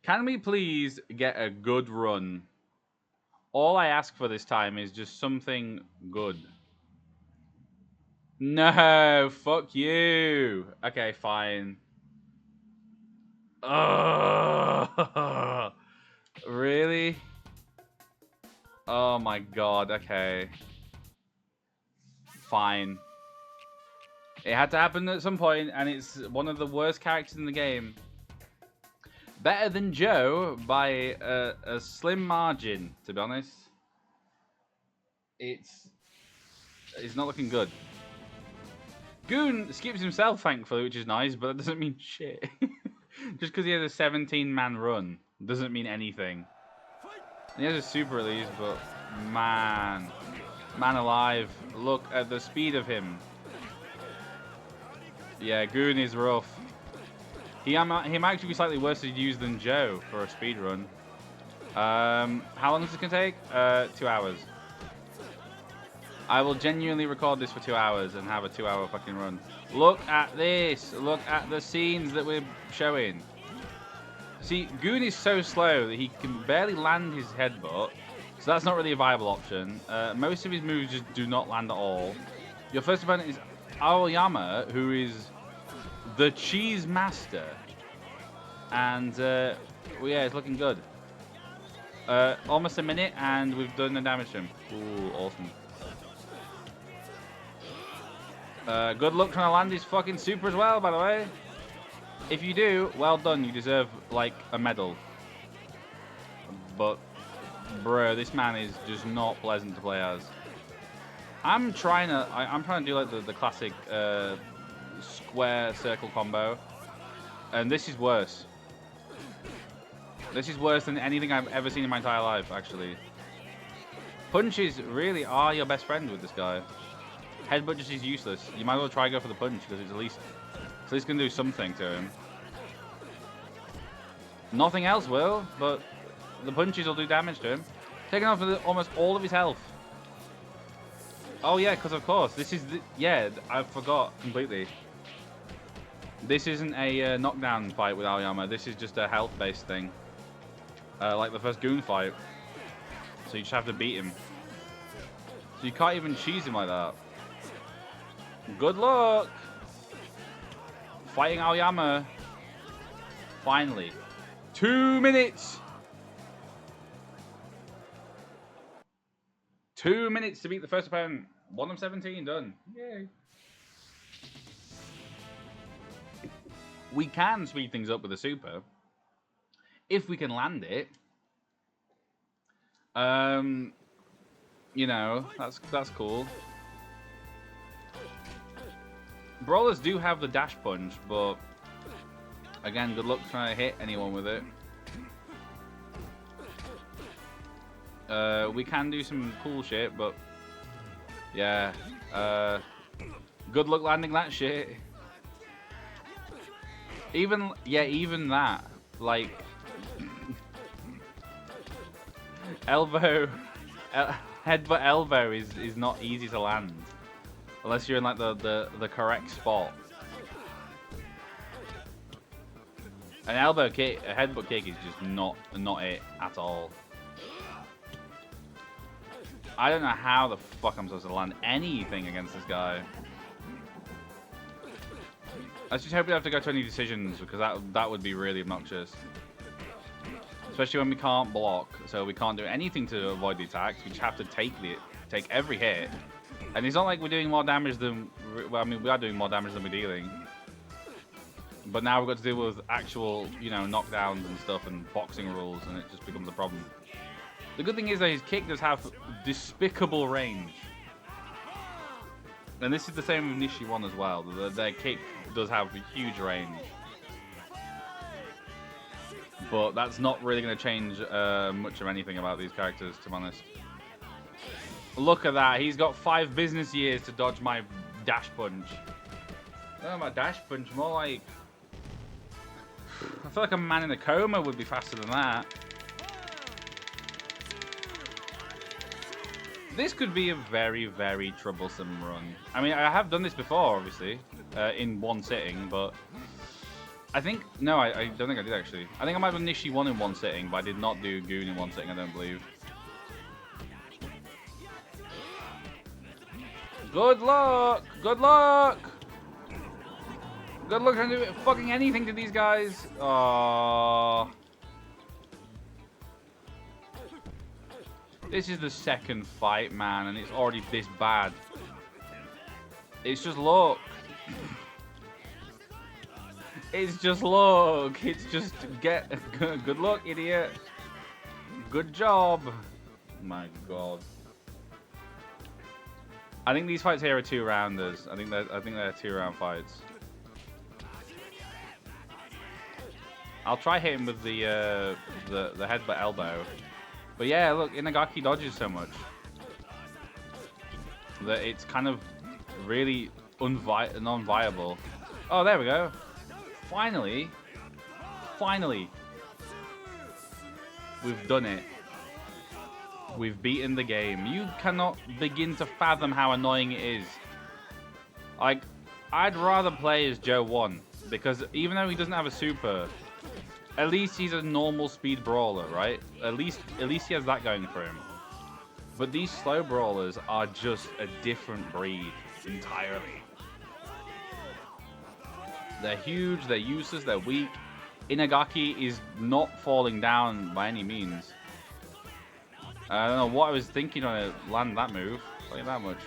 Can we please get a good run? All I ask for this time is just something good. No, fuck you. Okay, fine. Ugh. Really? Oh my god, okay. Fine. It had to happen at some point, and it's one of the worst characters in the game. Better than Joe by a slim margin, to be honest. It's not looking good. Goon skips himself, thankfully, which is nice, but that doesn't mean shit. Just because he has a 17-man run doesn't mean anything. He has a super release, but man alive, look at the speed of him. Yeah, Goon is rough. He might actually be slightly worse to use than Joe for a speed run. How long is this gonna take? 2 hours. I will genuinely record this for 2 hours and have a 2-hour fucking run. Look at this. Look at the scenes that we're showing. See, Goon is so slow that he can barely land his headbutt, so that's not really a viable option. Most of his moves just do not land at all. Your first opponent is Aoyama, who is the cheese master. And, well, yeah, it's looking good. Almost a minute, and we've done the damage to him. Ooh, awesome. Good luck trying to land his fucking super as well, by the way. If you do, well done. You deserve, like, a medal. But, bro, this man is just not pleasant to play as. I'm trying to do, like, the classic square circle combo. And this is worse. This is worse than anything I've ever seen in my entire life, actually. Punches really are your best friend with this guy. Headbutt just is useless. You might as well try go for the punch because it's at least going to do something to him. Nothing else will, but the punches will do damage to him. Taking off almost all of his health. Oh yeah, because of course this is yeah, I forgot completely. This isn't a knockdown fight with Aoyama. This is just a health-based thing, like the first Goon fight. So you just have to beat him. So you can't even cheese him like that. Good luck! Fighting Aoyama. Finally. 2 minutes! 2 minutes to beat the first opponent. 1 of 17 done. Yay. We can speed things up with a super. If we can land it. You know, that's cool. Brawlers do have the dash punch, but again, good luck trying to hit anyone with it. We can do some cool shit, but yeah, good luck landing that shit. Even that, like elbow, headbutt elbow is not easy to land. Unless you're in like the correct spot. An elbow kick, a headbutt kick is just not it at all. I don't know how the fuck I'm supposed to land anything against this guy. I just hope we don't have to go to any decisions because that would be really obnoxious. Especially when we can't block, so we can't do anything to avoid the attacks. We just have to take every hit. And it's not like we're doing more damage than... Well, I mean, we are doing more damage than we're dealing. But now we've got to deal with actual, you know, knockdowns and stuff and boxing rules, and it just becomes a problem. The good thing is that his kick does have despicable range. And this is the same with Nishi 1 as well. Their kick does have huge range. But that's not really going to change much of anything about these characters, to be honest. Look at that. He's got 5 business years to dodge my dash punch. No, my dash punch. More like... I feel like a man in a coma would be faster than that. This could be a very, very troublesome run. I mean, I have done this before, obviously, in one sitting, but... I think, no, I don't think I did actually. I think I might have Nishi 1 in one sitting, but I did not do Goon in one sitting, I don't believe. Good luck! Good luck! Good luck trying to do fucking anything to these guys. Aww. This is the second fight, man, and it's already this bad. It's just luck. It's just luck. It's just get good luck, idiot. Good job. My God. I think these fights here are 2-rounders. I think they're 2-round fights. I'll try hitting with the headbutt elbow. But yeah, look, Inagaki dodges so much that it's kind of really non-viable. Oh, there we go. Finally, we've done it. We've beaten the game. You cannot begin to fathom how annoying it is. Like, I'd rather play as Joe 1 because even though he doesn't have a super, at least he's a normal speed brawler, right? At least he has that going for him. But these slow brawlers are just a different breed entirely. They're huge, they're useless, they're weak. Inagaki is not falling down by any means. I don't know what I was thinking on it land that move. Like that much.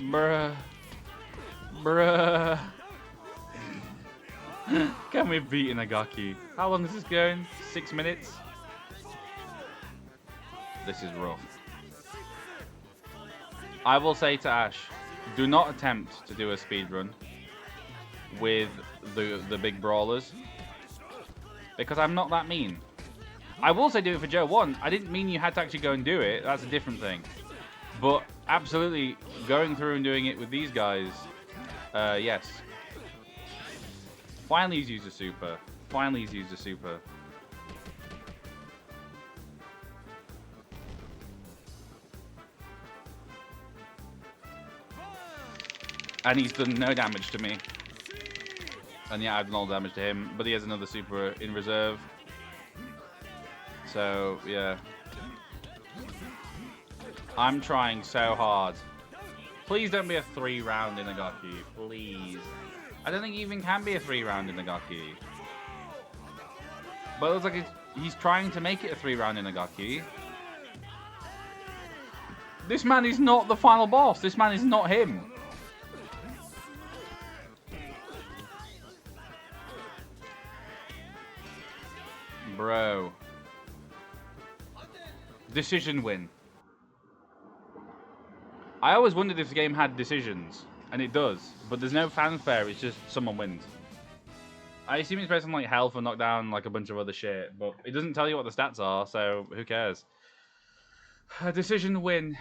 Bruh. Bruh. Can we beat Inagaki? How long is this going? 6 minutes? This is rough. I will say to Ash, do not attempt to do a speedrun with the big brawlers. Because I'm not that mean. I will say do it for Joe 1. I didn't mean you had to actually go and do it. That's a different thing. But absolutely going through and doing it with these guys, yes. Finally he's used a super. Finally he's used a super. And he's done no damage to me. And yeah, I've done all damage to him. But he has another super in reserve. So, yeah. I'm trying so hard. Please don't be a 3-round Inagaki. Please. I don't think he even can be a 3-round Inagaki. But it looks like he's trying to make it a 3-round Inagaki. This man is not the final boss. This man is not him. Bro. Decision win. I always wondered if the game had decisions, and it does, but there's no fanfare, it's just someone wins. I assume it's based on like health and knockdown, like a bunch of other shit, but it doesn't tell you what the stats are, so who cares? A decision win.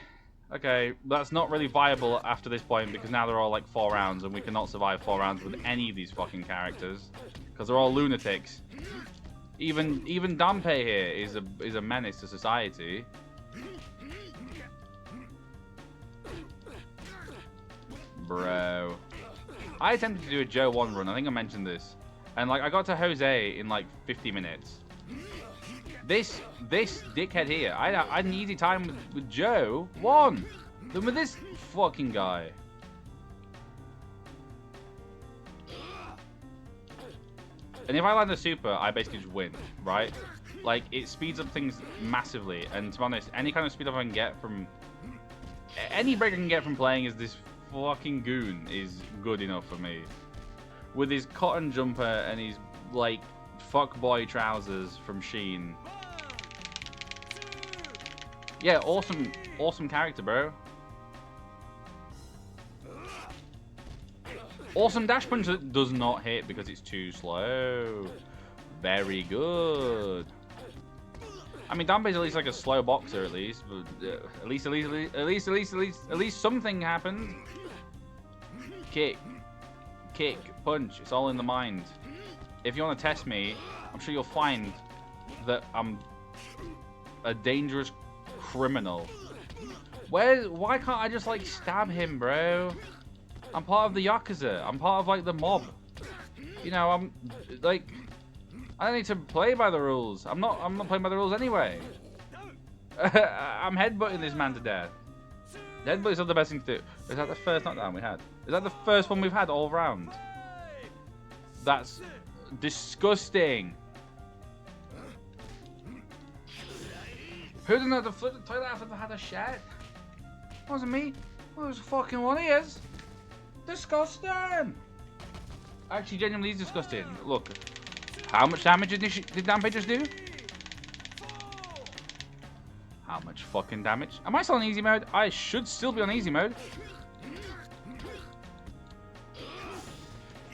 Okay, that's not really viable after this point, because now they're all like 4 rounds, and we cannot survive 4 rounds with any of these fucking characters, because they're all lunatics. Even Danpei here is a menace to society. Bro. I attempted to do a Joe 1 run, I think I mentioned this. And like I got to Jose in like 50 minutes. This dickhead here, I had an easy time with Joe 1 than with this fucking guy. And if I land a super, I basically just win, right? Like, it speeds up things massively. And to be honest, any kind of speed up I can get from... Any break I can get from playing as this fucking goon is good enough for me. With his cotton jumper and his, like, fuckboy trousers from Sheen. Yeah, awesome character, bro. Awesome dash punch that does not hit because it's too slow. Very good. I mean, Danpei's at least like a slow boxer at least, but at least something happened. Kick, punch. It's all in the mind. If you want to test me, I'm sure you'll find that I'm a dangerous criminal. Why can't I just like stab him, bro? I'm part of the Yakuza. I'm part of like the mob. You know, I'm like, I don't need to play by the rules. I'm not playing by the rules anyway. I'm headbutting this man to death. Headbutt is not the best thing to do. Is that the first knockdown we had? Is that the first one we've had all round? That's disgusting. Who didn't have to flip the toilet after they had a shit? Wasn't me. Well, it was fucking one of yous. Disgusting. Actually, genuinely is disgusting. Look, how much damage did Damage just do? How much fucking damage? Am I still on easy mode? I should still be on easy mode.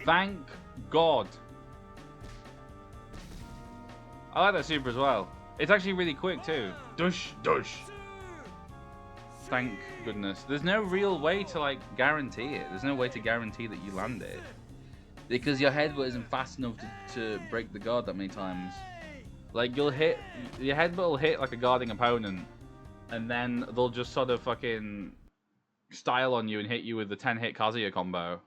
Thank God. I like that super as well. It's actually really quick too. Dush, dush. Thank goodness. There's no real way to like guarantee it. There's no way to guarantee that you land it. Because your headbutt isn't fast enough to break the guard that many times. Like your headbutt will hit like a guarding opponent, and then they'll just sort of fucking style on you and hit you with the 10-hit Kazuya combo.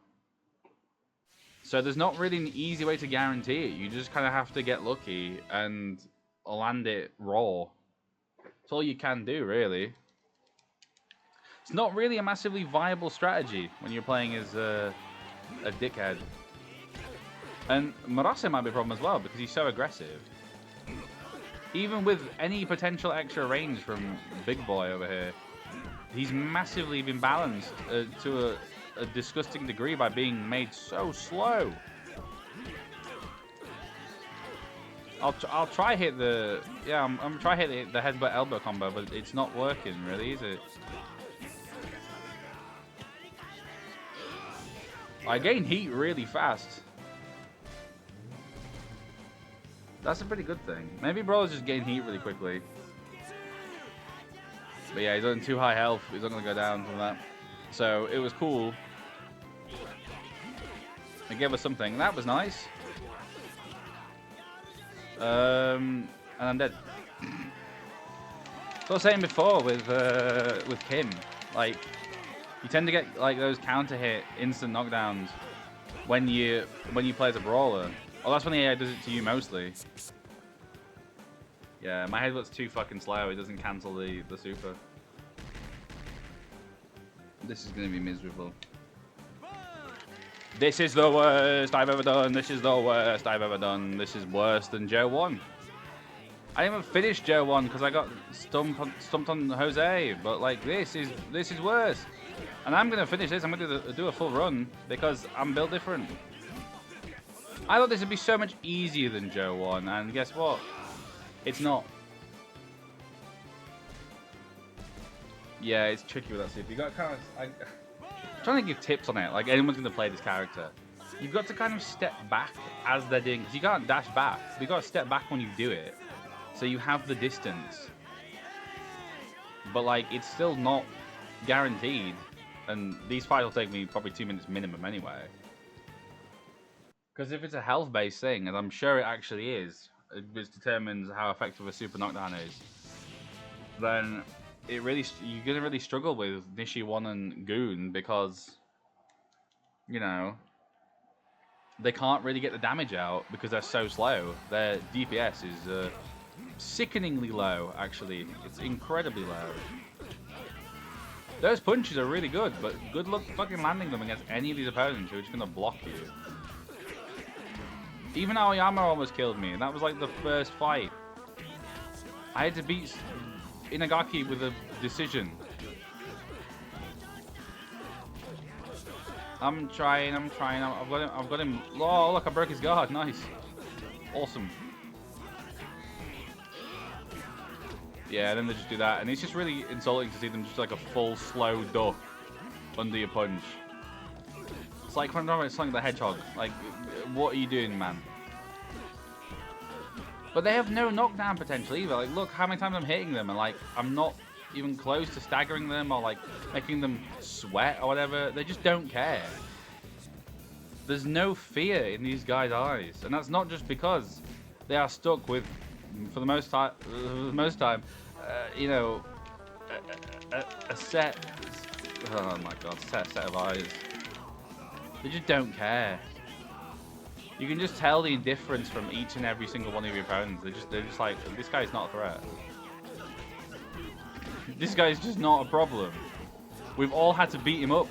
So there's not really an easy way to guarantee it. You just kind of have to get lucky and land it raw. That's all you can do, really. It's not really a massively viable strategy when you're playing as a dickhead. And Murase might be a problem as well because he's so aggressive. Even with any potential extra range from Big Boy over here, he's massively been balanced to a disgusting degree by being made so slow. I'll try hit the I'm try hit the headbutt elbow combo, but it's not working really, is it? I gain heat really fast. That's a pretty good thing. Maybe Brawlers just gain heat really quickly. But yeah, he's on too high health. He's not going to go down from that. So it was cool. It gave us something. That was nice. And I'm dead. So I was saying before with Kim, like you tend to get like those counter hit instant knockdowns when you play as a brawler. Oh, that's when the AI does it to you mostly. Yeah, my headbutt's too fucking slow. It doesn't cancel the super. This is gonna be miserable. This is the worst I've ever done. This is the worst I've ever done. This is worse than Joe 1. I didn't even finish Joe 1 because I got stumped on Jose. But like this is worse. And I'm gonna finish this. I'm gonna do a full run because I'm built different. I thought this would be so much easier than Joe 1, and guess what? It's not. Yeah, it's tricky with that super. You got kind of. I'm trying to give tips on it. Like anyone's going to play this character, you've got to kind of step back as they're doing. Because you can't dash back. You got to step back when you do it, so you have the distance. But like, it's still not guaranteed, and these fights will take me probably 2 minutes minimum anyway. Because if it's a health-based thing, and I'm sure it actually is, which determines how effective a super knockdown is, then you're gonna really struggle with Nishi 1 and GOON because, you know, they can't really get the damage out because they're so slow. Their DPS is sickeningly low, actually. It's incredibly low. Those punches are really good, but good luck fucking landing them against any of these opponents who are just gonna block you. Even Aoyama almost killed me, and that was like the first fight. I had to beat Inagaki with a decision. I'm trying. I've got him. Oh, look, I broke his guard. Nice. Awesome. Yeah, then they just do that, and it's just really insulting to see them just like a full slow duck under your punch. It's like when I'm Sonic the Hedgehog. Like, what are you doing, man? But they have no knockdown potential either. Like, look how many times I'm hitting them, and like, I'm not even close to staggering them or like making them sweat or whatever. They just don't care. There's no fear in these guys' eyes, and that's not just because they are stuck with, for the most time, you know, a set. Oh my god, set of eyes. They just don't care. You can just tell the indifference from each and every single one of your opponents. They're just like, this guy's not a threat. This guy's just not a problem. We've all had to beat him up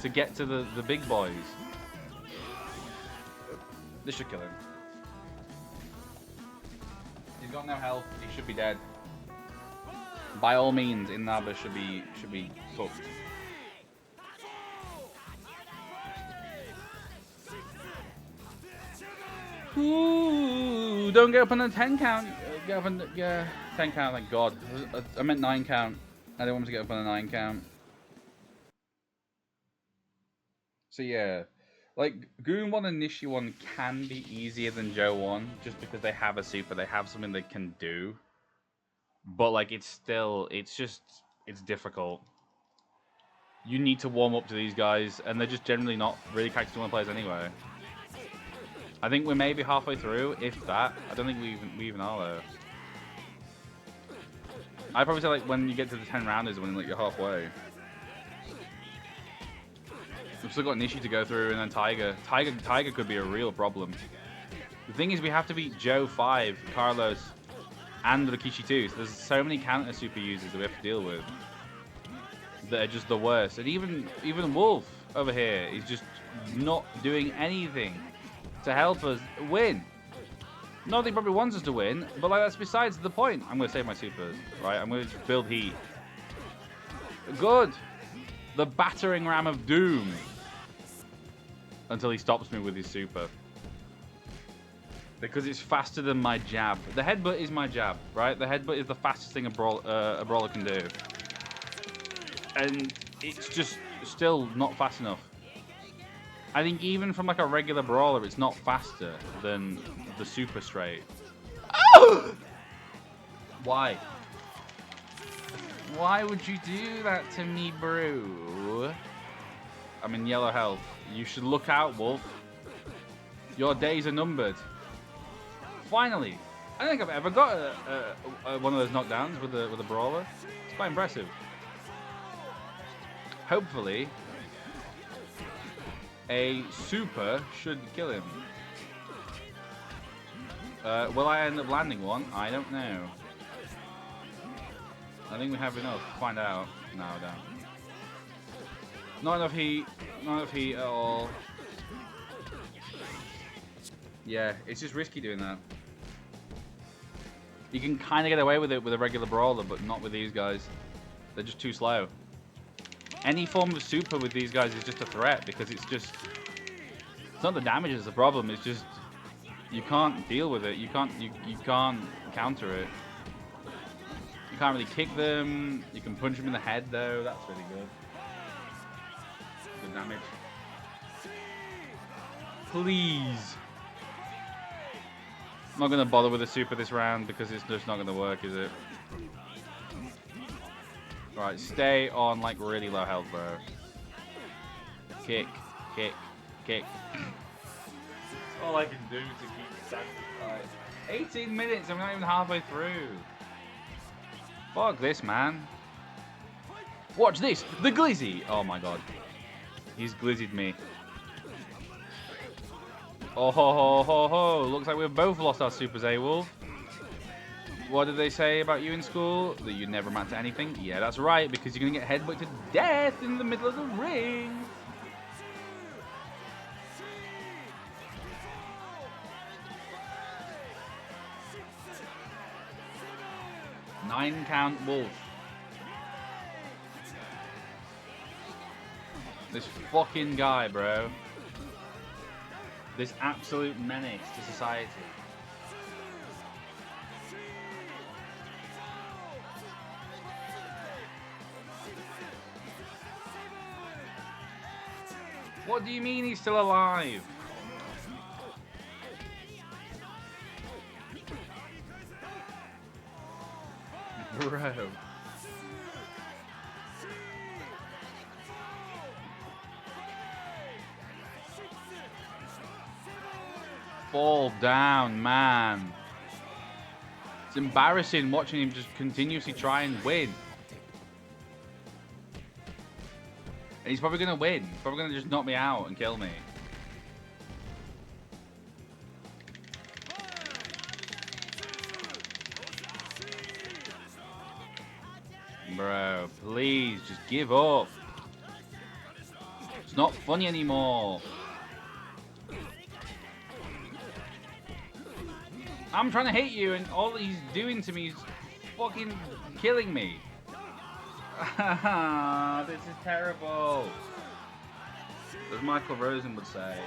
to get to the big boys. This should kill him. He's got no health. He should be dead. By all means, Inaba should be cooked. Ooh, don't get up on the 10 count. Get up on the 10 count, thank God. I meant 9 count. I didn't want him to get up on the 9 count. So yeah, like GOON 1 and Nishi 1 can be easier than Joe 1 just because they have a super, they have something they can do. But like it's difficult. You need to warm up to these guys, and they're just generally not really characters you want to play as anyway. I think we're maybe halfway through, if that. I don't think we even are though. I'd probably say like when you get to the 10 rounders, when like you're halfway. We've still got Nishi to go through, and then Tiger. Tiger could be a real problem. The thing is, we have to beat Joe 5, Carlos, and Rikishi 2. So there's so many counter super users that we have to deal with that are just the worst. And even Wolf over here is just not doing anything to help us win. Not that he probably wants us to win, but like that's besides the point. I'm going to save my supers, right? I'm going to just build heat. Good. The battering ram of doom. Until he stops me with his super. Because it's faster than my jab. The headbutt is my jab, right? The headbutt is the fastest thing a brawler can do. And it's just still not fast enough. I think even from like a regular brawler, it's not faster than the super straight. Oh! Why? Why would you do that to me, bro? I'm in yellow health. You should look out, Wolf. Your days are numbered. Finally. I don't think I've ever got one of those knockdowns with a brawler. It's quite impressive. Hopefully, a super should kill him. Will I end up landing one? I don't know. I think we have enough. Find out. No, I don't. Not enough heat. Not enough heat at all. Yeah, it's just risky doing that. You can kind of get away with it with a regular brawler, but not with these guys. They're just too slow. Any form of super with these guys is just a threat because it's not the damage that's the problem. It's just you can't deal with it. You can't counter it. You can't really kick them. You can punch them in the head though. That's really good. Good damage. Please. I'm not gonna bother with a super this round because it's just not gonna work, is it? Right, stay on like really low health, bro. Kick, kick, kick. That's all I can do to keep sacrifice. 18 minutes, I'm not even halfway through. Fuck this, man. Watch this, the glizzy. Oh my god, he's glizzied me. Oh ho ho ho ho! Looks like we've both lost our supers, eh, Wolf? What did they say about you in school? That you never amount to anything? Yeah, that's right, because you're gonna get headbutted to death in the middle of the ring. Nine count Wolf. This fucking guy, bro. This absolute menace to society. What do you mean he's still alive? Bro. Fall down, man. It's embarrassing watching him just continuously try and win. And he's probably gonna win. He's probably gonna just knock me out and kill me. Bro, please, just give up. It's not funny anymore. I'm trying to hit you, and all he's doing to me is fucking killing me. This is terrible. As Michael Rosen would say.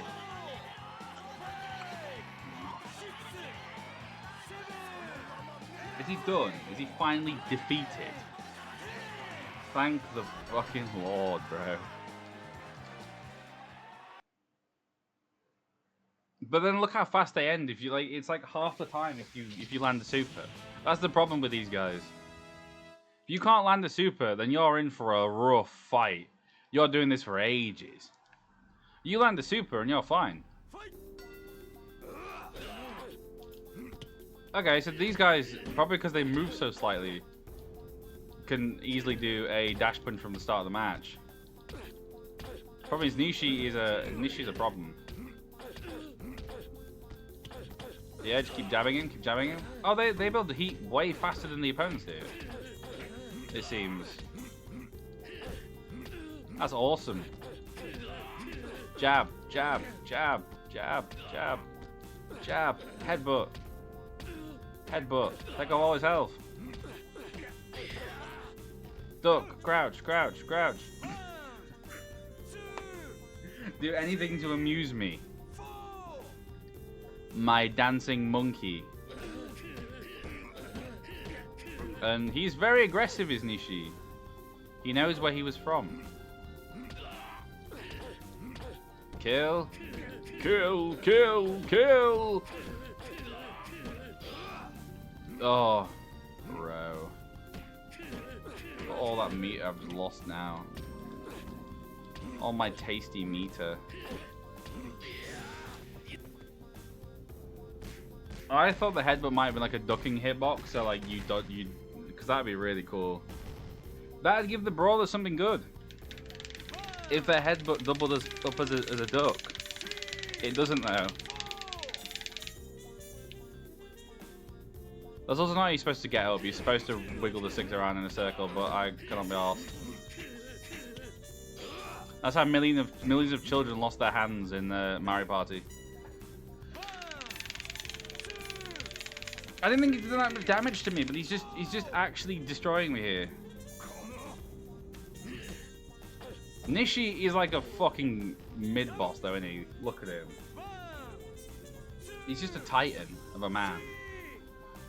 Is he done? Is he finally defeated? Thank the fucking Lord, bro. But then look how fast they end. If you like, it's like half the time if you land a super. That's the problem with these guys. If you can't land a super, then you're in for a rough fight. You're doing this for ages. You land a super and you're fine. Okay, so these guys, probably because they move so slightly, can easily do a dash punch from the start of the match. Problem is Nishi's a problem. Yeah, just keep jabbing him, keep jabbing him. Oh, they build the heat way faster than the opponents do. It seems. That's awesome. Jab, jab, jab, jab, jab, jab, headbutt. Headbutt. Take off all his health. Duck, crouch, crouch, crouch. Do anything to amuse me. My dancing monkey. And he's very aggressive, is Nishi. He knows where he was from. Kill. Kill, kill, kill. Oh, bro. All that meat I've just lost now. All my tasty meter. I thought the headbutt might have been like a ducking hitbox, so like because that'd be really cool. That'd give the brawler something good. If their headbutt doubled up as a duck. It doesn't though. That's also not how you're supposed to get up. You're supposed to wiggle the sticks around in a circle, but I cannot be arsed. That's how millions of children lost their hands in the Mario Party. I didn't think he did that much damage to me, but he's just actually destroying me here. Nishi is like a fucking mid-boss though, isn't he? Look at him. He's just a titan of a man.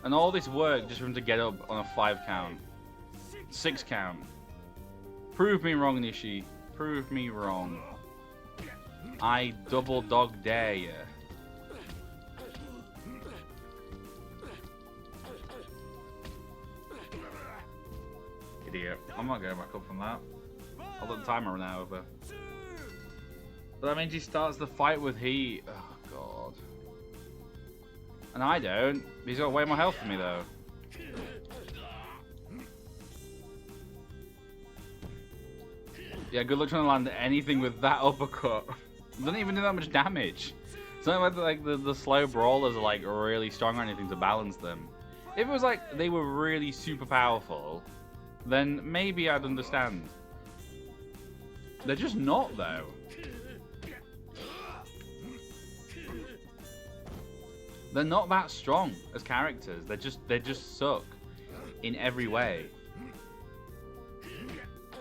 And all this work just for him to get up on a 5 count. 6 count. Prove me wrong, Nishi. Prove me wrong. I double dog dare you. Idiot. I'm not going back up from that. I'll let the timer run out over. But that means he starts the fight with heat. Oh, God. And I don't. He's got way more health than me, though. Yeah, good luck trying to land anything with that uppercut. Doesn't even do that much damage. It's not like the slow brawlers are like really strong or anything to balance them. If it was like they were really super powerful, then maybe I'd understand. They're just not, though. They're not that strong as characters. They just suck in every way.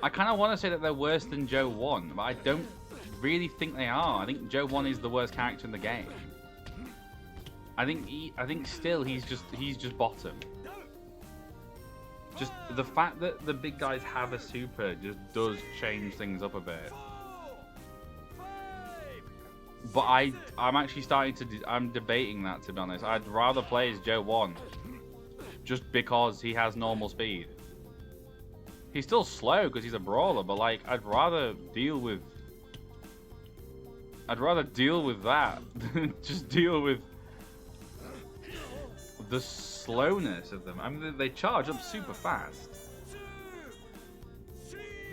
I kind of want to say that they're worse than Joe 1, but I don't really think they are. I think Joe 1 is the worst character in the game. I think still he's just bottom. Just the fact that the big guys have a super just does change things up a bit. But I'm actually starting to I'm debating that, to be honest. I'd rather play as Joe 1 just because he has normal speed. He's still slow because he's a brawler, but like I'd rather deal with that. Just deal with the slowness of them. I mean, they charge up super fast.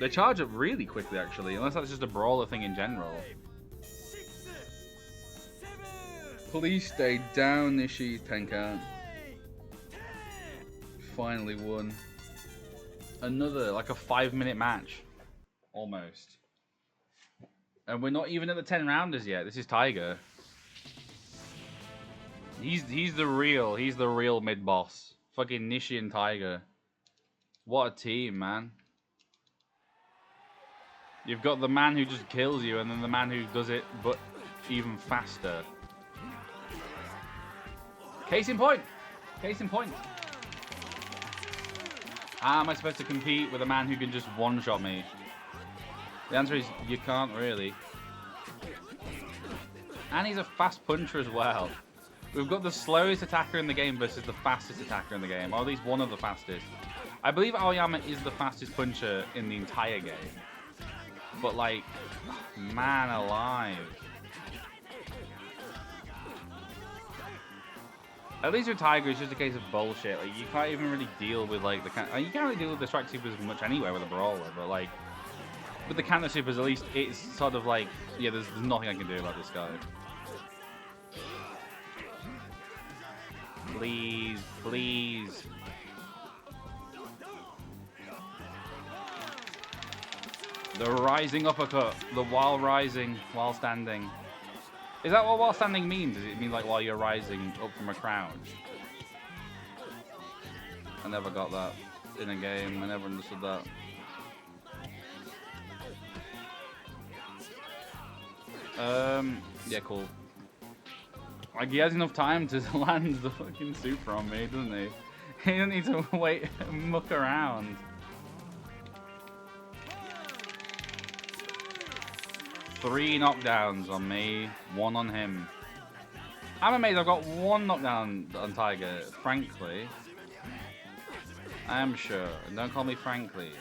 They charge up really quickly, actually, unless that's just a brawler thing in general. Please stay down, Nishi. 10 count. Finally won. Another, like a 5-minute match. Almost. And we're not even at the 10 rounders yet. This is Tiger. He's the real mid boss. Fucking Nishi and Tiger. What a team, man. You've got the man who just kills you, and then the man who does it, but even faster. Case in point. Case in point. How am I supposed to compete with a man who can just one-shot me? The answer is you can't really. And he's a fast puncher as well. We've got the slowest attacker in the game versus the fastest attacker in the game, or at least one of the fastest. I believe Aoyama is the fastest puncher in the entire game. But like, man alive. At least with Tiger, it's just a case of bullshit. Like, you can't even really deal with like the you can't really deal with the strike supers much anyway with a brawler, but like with the counter supers, at least it's sort of like, yeah, there's nothing I can do about this guy. Please, please. The rising uppercut, the while rising, while standing. Is that what while standing means? Does it mean like while you're rising up from a crouch? I never got that in a game. I never understood that. Yeah, cool. Like, he has enough time to land the fucking super on me, doesn't he? He doesn't need to wait and muck around. Three knockdowns on me, one on him. I'm amazed I've got one knockdown on Tiger, frankly. I am sure. Don't call me frankly.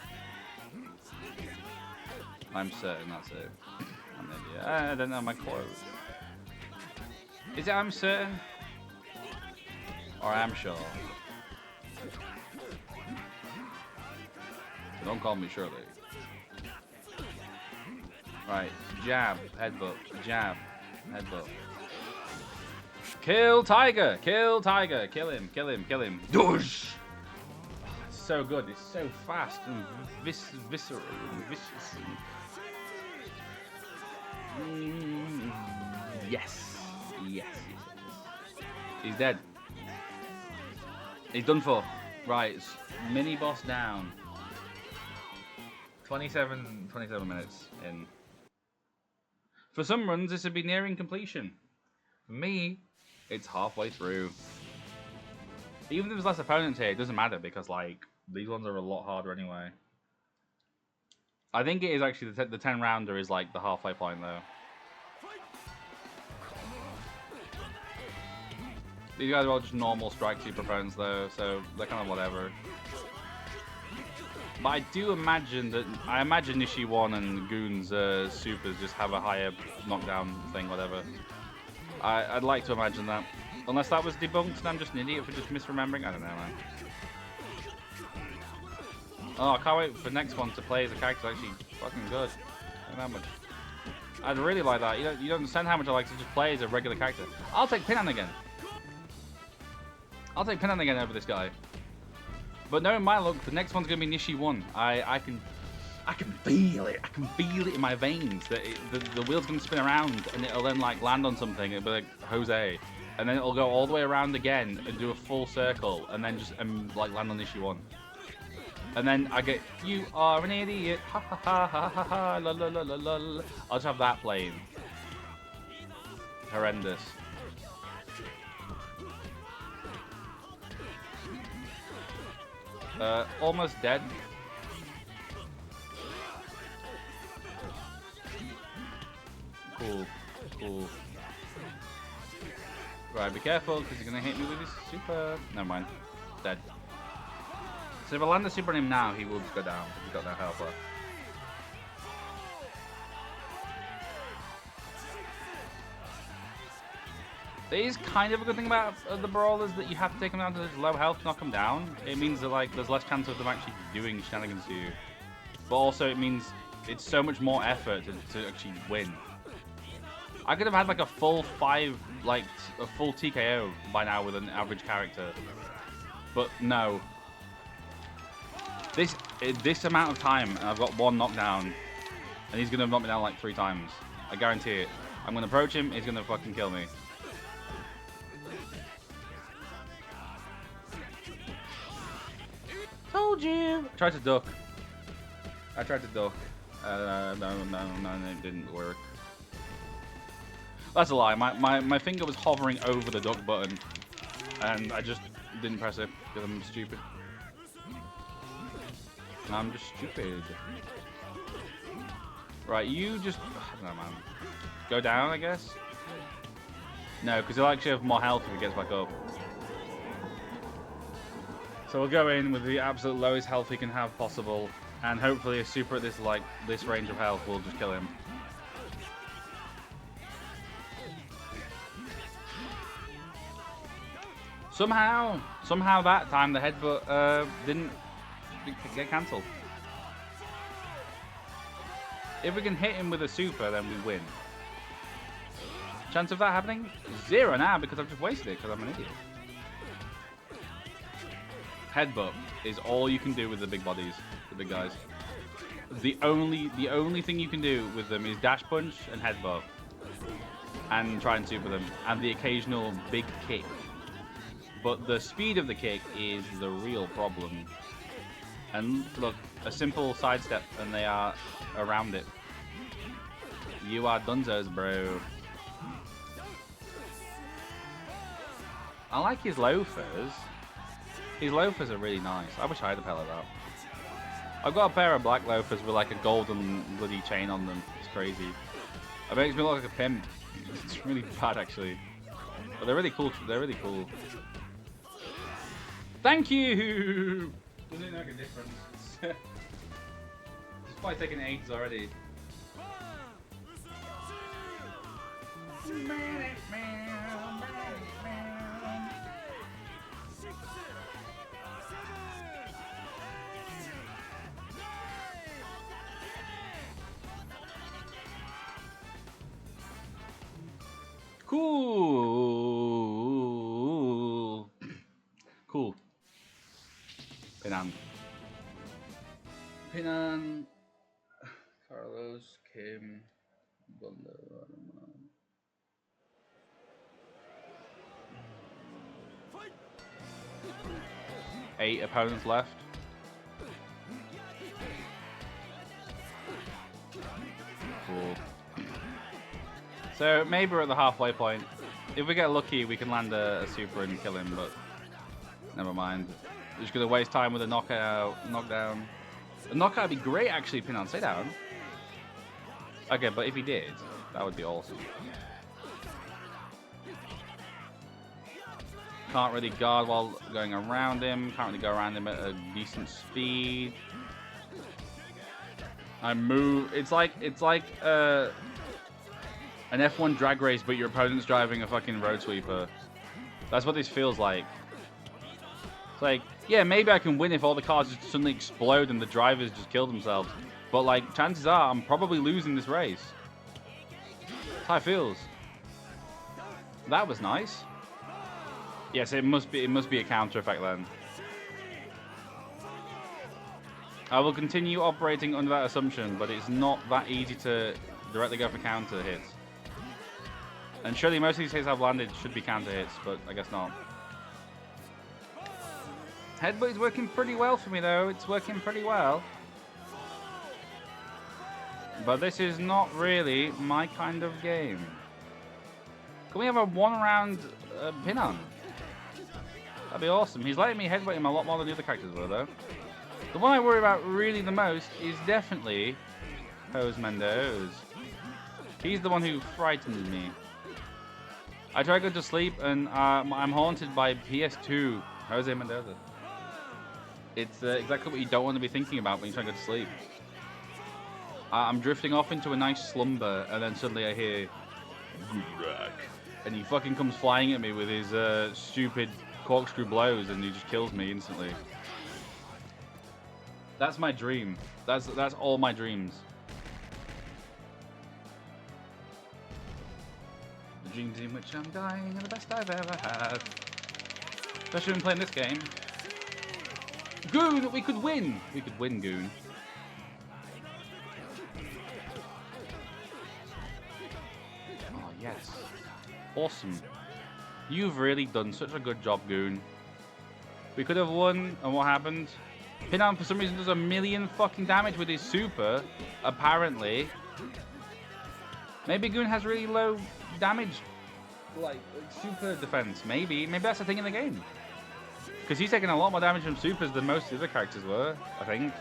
I'm certain, that's it. I'm an idiot. I don't know my quote. Is it I'm certain? Or I am sure? Don't call me Shirley. Right, jab, headbutt, jab, headbutt. Kill Tiger! Kill Tiger! Kill him, kill him, kill him. Doosh! Oh, it's so good, it's so fast and visceral and vicious. Yes. Yes. He's dead. He's done for. Right, mini boss down. 27 minutes in. For some runs, this would be nearing completion. For me, it's halfway through. Even if there's less opponents here, it doesn't matter because, like, these ones are a lot harder anyway. I think it is actually the 10 rounder is like the halfway point though. These guys are all just normal strike super opponents though, so they're kind of whatever. But I do imagine that, I imagine Nishi 1 and Goon's supers just have a higher knockdown thing, whatever. I'd like to imagine that. Unless that was debunked and I'm just an idiot for just misremembering. I don't know, man. Oh, I can't wait for the next one to play as a character actually fucking good. Look that much. I'd really like that. You don't understand how much I like to just play as a regular character. I'll take Pinan again. I'll take Pinan again over this guy. But knowing my luck, the next one's gonna be Nishi 1. I can feel it. I can feel it in my veins that the wheel's gonna spin around and it'll then like land on something. It'll be like Jose, and then it'll go all the way around again and do a full circle, and then just like land on Nishi 1. And then I get, you are an idiot, ha ha ha ha ha ha, la la la la la. I'll just have that playing. Horrendous. Almost dead. Cool, cool. Right, be careful, because he's going to hit me with his super. Never mind. Dead. So if I land the super on him now, he will just go down. He's got no health left. There is kind of a good thing about the brawlers that you have to take them down to low health to knock them down. It means that like there's less chance of them actually doing shenanigans to you. but also it means it's so much more effort to actually win. I could have had like a full a full TKO by now with an average character, but no. This amount of time, and I've got one knockdown, and he's gonna knock me down like 3 times. I guarantee it. I'm gonna approach him, he's gonna fucking kill me. Told you! I tried to duck. No, it didn't work. That's a lie. My finger was hovering over the duck button, and I just didn't press it because I'm stupid. I'm just stupid. Right, you just... No, man. Go down, I guess? No, because he'll actually have more health if he gets back up. So we'll go in with the absolute lowest health he can have possible, and hopefully a super at this range of health will just kill him. Somehow that time the headbutt didn't get cancelled. If we can hit him with a super, then we win. Chance of that happening? 0 now because I've just wasted it because I'm an idiot. Headbutt is all you can do with the big bodies, the big guys. The only thing you can do with them is dash punch and headbutt, and try and super them, and the occasional big kick. But the speed of the kick is the real problem. And look, a simple sidestep and they are around it. You are dunzos, bro. I like his loafers. His loafers are really nice. I wish I had a pair of that. I've got a pair of black loafers with like a golden bloody chain on them. It's crazy. It makes me look like a pimp. It's really bad actually. But they're really cool. They're really cool. Thank you! Doesn't make a difference. It's probably taking 8s already. Cool. Cool. Pinan. Carlos, Kim, Bunda. 8 opponents left. Cool. So maybe we're at the halfway point. If we get lucky, we can land a super and kill him, but never mind. We're just gonna waste time with a knockdown. A knockout would be great, actually. Pinan, stay down. Okay, but if he did, that would be awesome. Can't really guard while going around him. Can't really go around him at a decent speed. I move. It's like an F1 drag race, but your opponent's driving a fucking road sweeper. That's what this feels like. It's like, yeah, maybe I can win if all the cars just suddenly explode and the drivers just kill themselves. But like, chances are I'm probably losing this race. That's how it feels. That was nice. Yes, it must be a counter effect then. I will continue operating under that assumption, but it's not that easy to directly go for counter hits. And surely most of these hits I've landed should be counter hits, but I guess not. Headbutt is working pretty well for me though, it's working pretty well. But this is not really my kind of game. Can we have a 1-round Pinan? That'd be awesome. He's letting me headbutt him a lot more than the other characters were though. The one I worry about really the most is definitely Jose Mendoza. He's the one who frightens me. I try to go to sleep and I'm haunted by PS2 Jose Mendoza. It's exactly what you don't want to be thinking about when you try to go to sleep. I'm drifting off into a nice slumber and then suddenly I hear and he fucking comes flying at me with his stupid corkscrew blows and he just kills me instantly. That's my dream. That's all my dreams. The dreams in which I'm dying are the best I've ever had. Especially when playing this game. Goon, we could win. We could win, Goon. Oh yes, awesome. You've really done such a good job, Goon. We could have won, and what happened? Pinon, for some reason, does a million fucking damage with his super, apparently. Maybe Goon has really low damage, like super defense. Maybe that's the thing in the game. Because he's taking a lot more damage from supers than most of the other characters were, I think.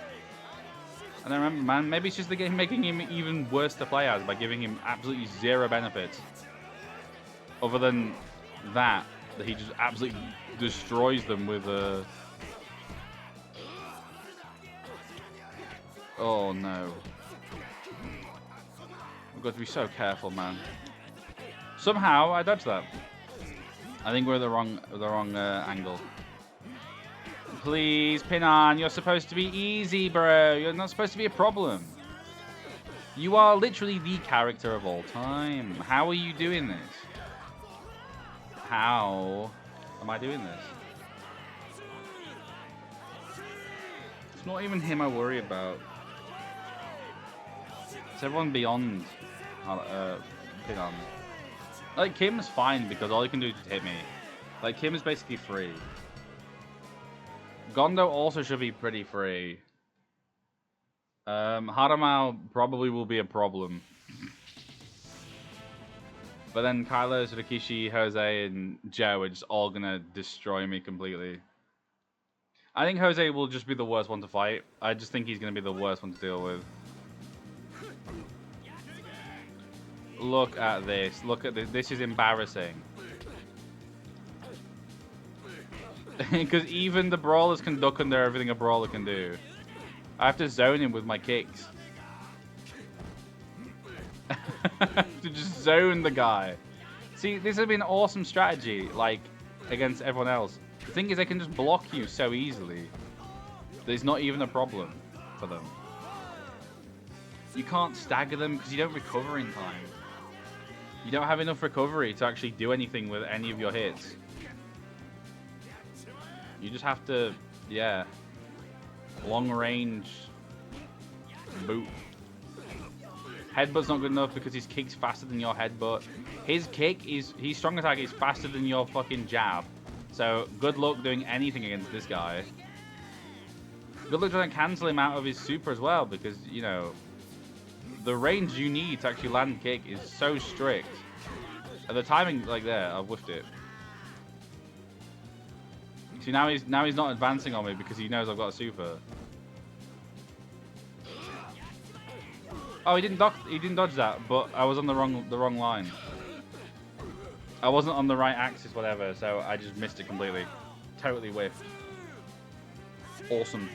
I don't remember, man. Maybe it's just the game making him even worse to play as by giving him absolutely zero benefits. Other than that he just absolutely destroys them with a... Oh no. We've got to be so careful, man. Somehow I dodged that. I think we're the wrong angle. Please, Pinon, you're supposed to be easy, bro. You're not supposed to be a problem. You are literally the character of all time. How are you doing this? How am I doing this? It's not even him I worry about. It's everyone beyond Pinon. Like, Kim's fine because all he can do is hit me. Like, Kim is basically free. Gondo also should be pretty free. Haramao probably will be a problem. But then Kylo, Rikishi, Jose, and Joe are just all gonna destroy me completely. I think Jose will just be the worst one to fight. I just think he's gonna be the worst one to deal with. Look at this. Look at this. This is embarrassing. Because even the brawlers can duck under everything a brawler can do. I have to zone him with my kicks. To just zone the guy. See, this would be an awesome strategy, like, against everyone else. The thing is, they can just block you so easily. There's not even a problem for them. You can't stagger them because you don't recover in time. You don't have enough recovery to actually do anything with any of your hits. You just have to, yeah, long range boot. Headbutt's not good enough because his kick's faster than your headbutt. His strong attack is faster than your fucking jab. So good luck doing anything against this guy. Good luck trying to cancel him out of his super as well because, you know, the range you need to actually land kick is so strict. And the timing, like there, I've whiffed it. See, now he's not advancing on me because he knows I've got a super. Oh, he didn't dodge that, but I was on the wrong line. I wasn't on the right axis, whatever, so I just missed it completely. Totally whiffed. Awesome.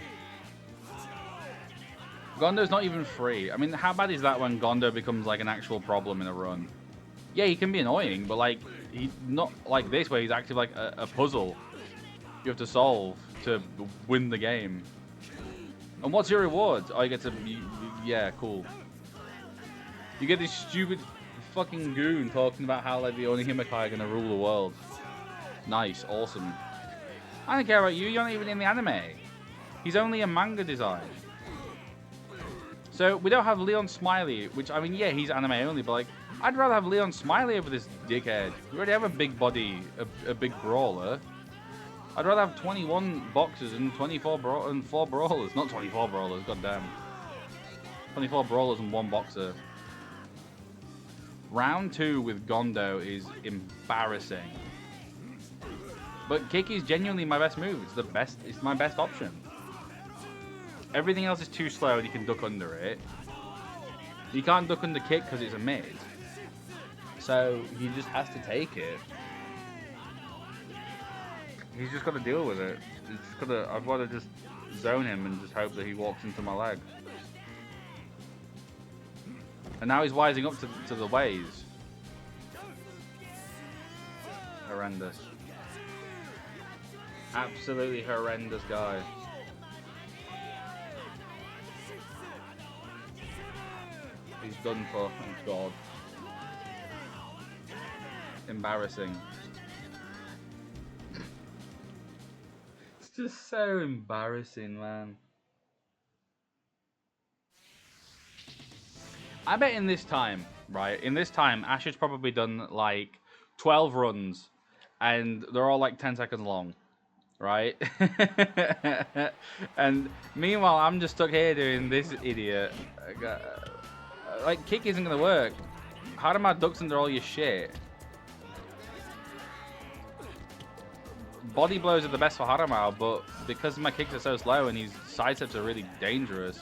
Gondo's not even free. I mean, how bad is that when Gondo becomes like an actual problem in a run? Yeah, he can be annoying, but like he's not like this where he's active like a puzzle you have to solve to win the game. And what's your reward? Oh, you get to... yeah, cool. You get this stupid fucking goon talking about how like the only Himika are gonna rule the world. Nice, awesome. I don't care about you, you're not even in the anime. He's only a manga design. So we don't have Leon Smiley, which, I mean, yeah, he's anime only, but like, I'd rather have Leon Smiley over this dickhead. We already have a big body, a big brawler. I'd rather have 21 boxers and 4 brawlers. Not 24 brawlers, goddamn. 24 brawlers and 1 boxer. Round 2 with Gondo is embarrassing. But kick is genuinely my best move. It's my best option. Everything else is too slow and you can duck under it. You can't duck under kick because it's a mid. So he just has to take it. He's just got to deal with it. I've got to just zone him and just hope that he walks into my leg. And now he's wising up to the ways. Horrendous. Absolutely horrendous guy. He's done for. Oh, God. Embarrassing. It's just so embarrassing, man. I bet in this time, right? In this time, Ash has probably done like 12 runs, and they're all like 10 seconds long, right? And meanwhile, I'm just stuck here doing this idiot. Like, kick isn't gonna work. How do my ducks under all your shit? Body blows are the best for Haramao, but because my kicks are so slow and his side steps are really dangerous,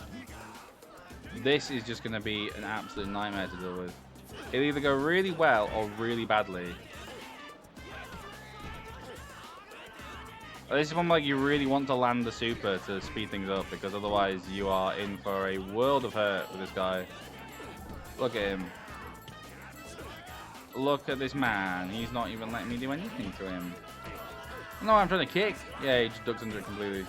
this is just going to be an absolute nightmare to deal with. It'll either go really well or really badly. This is one like you really want to land the super to speed things up, because otherwise you are in for a world of hurt with this guy. Look at him. Look at this man. He's not even letting me do anything to him. No, I'm trying to kick. Yeah, he just ducks under it completely.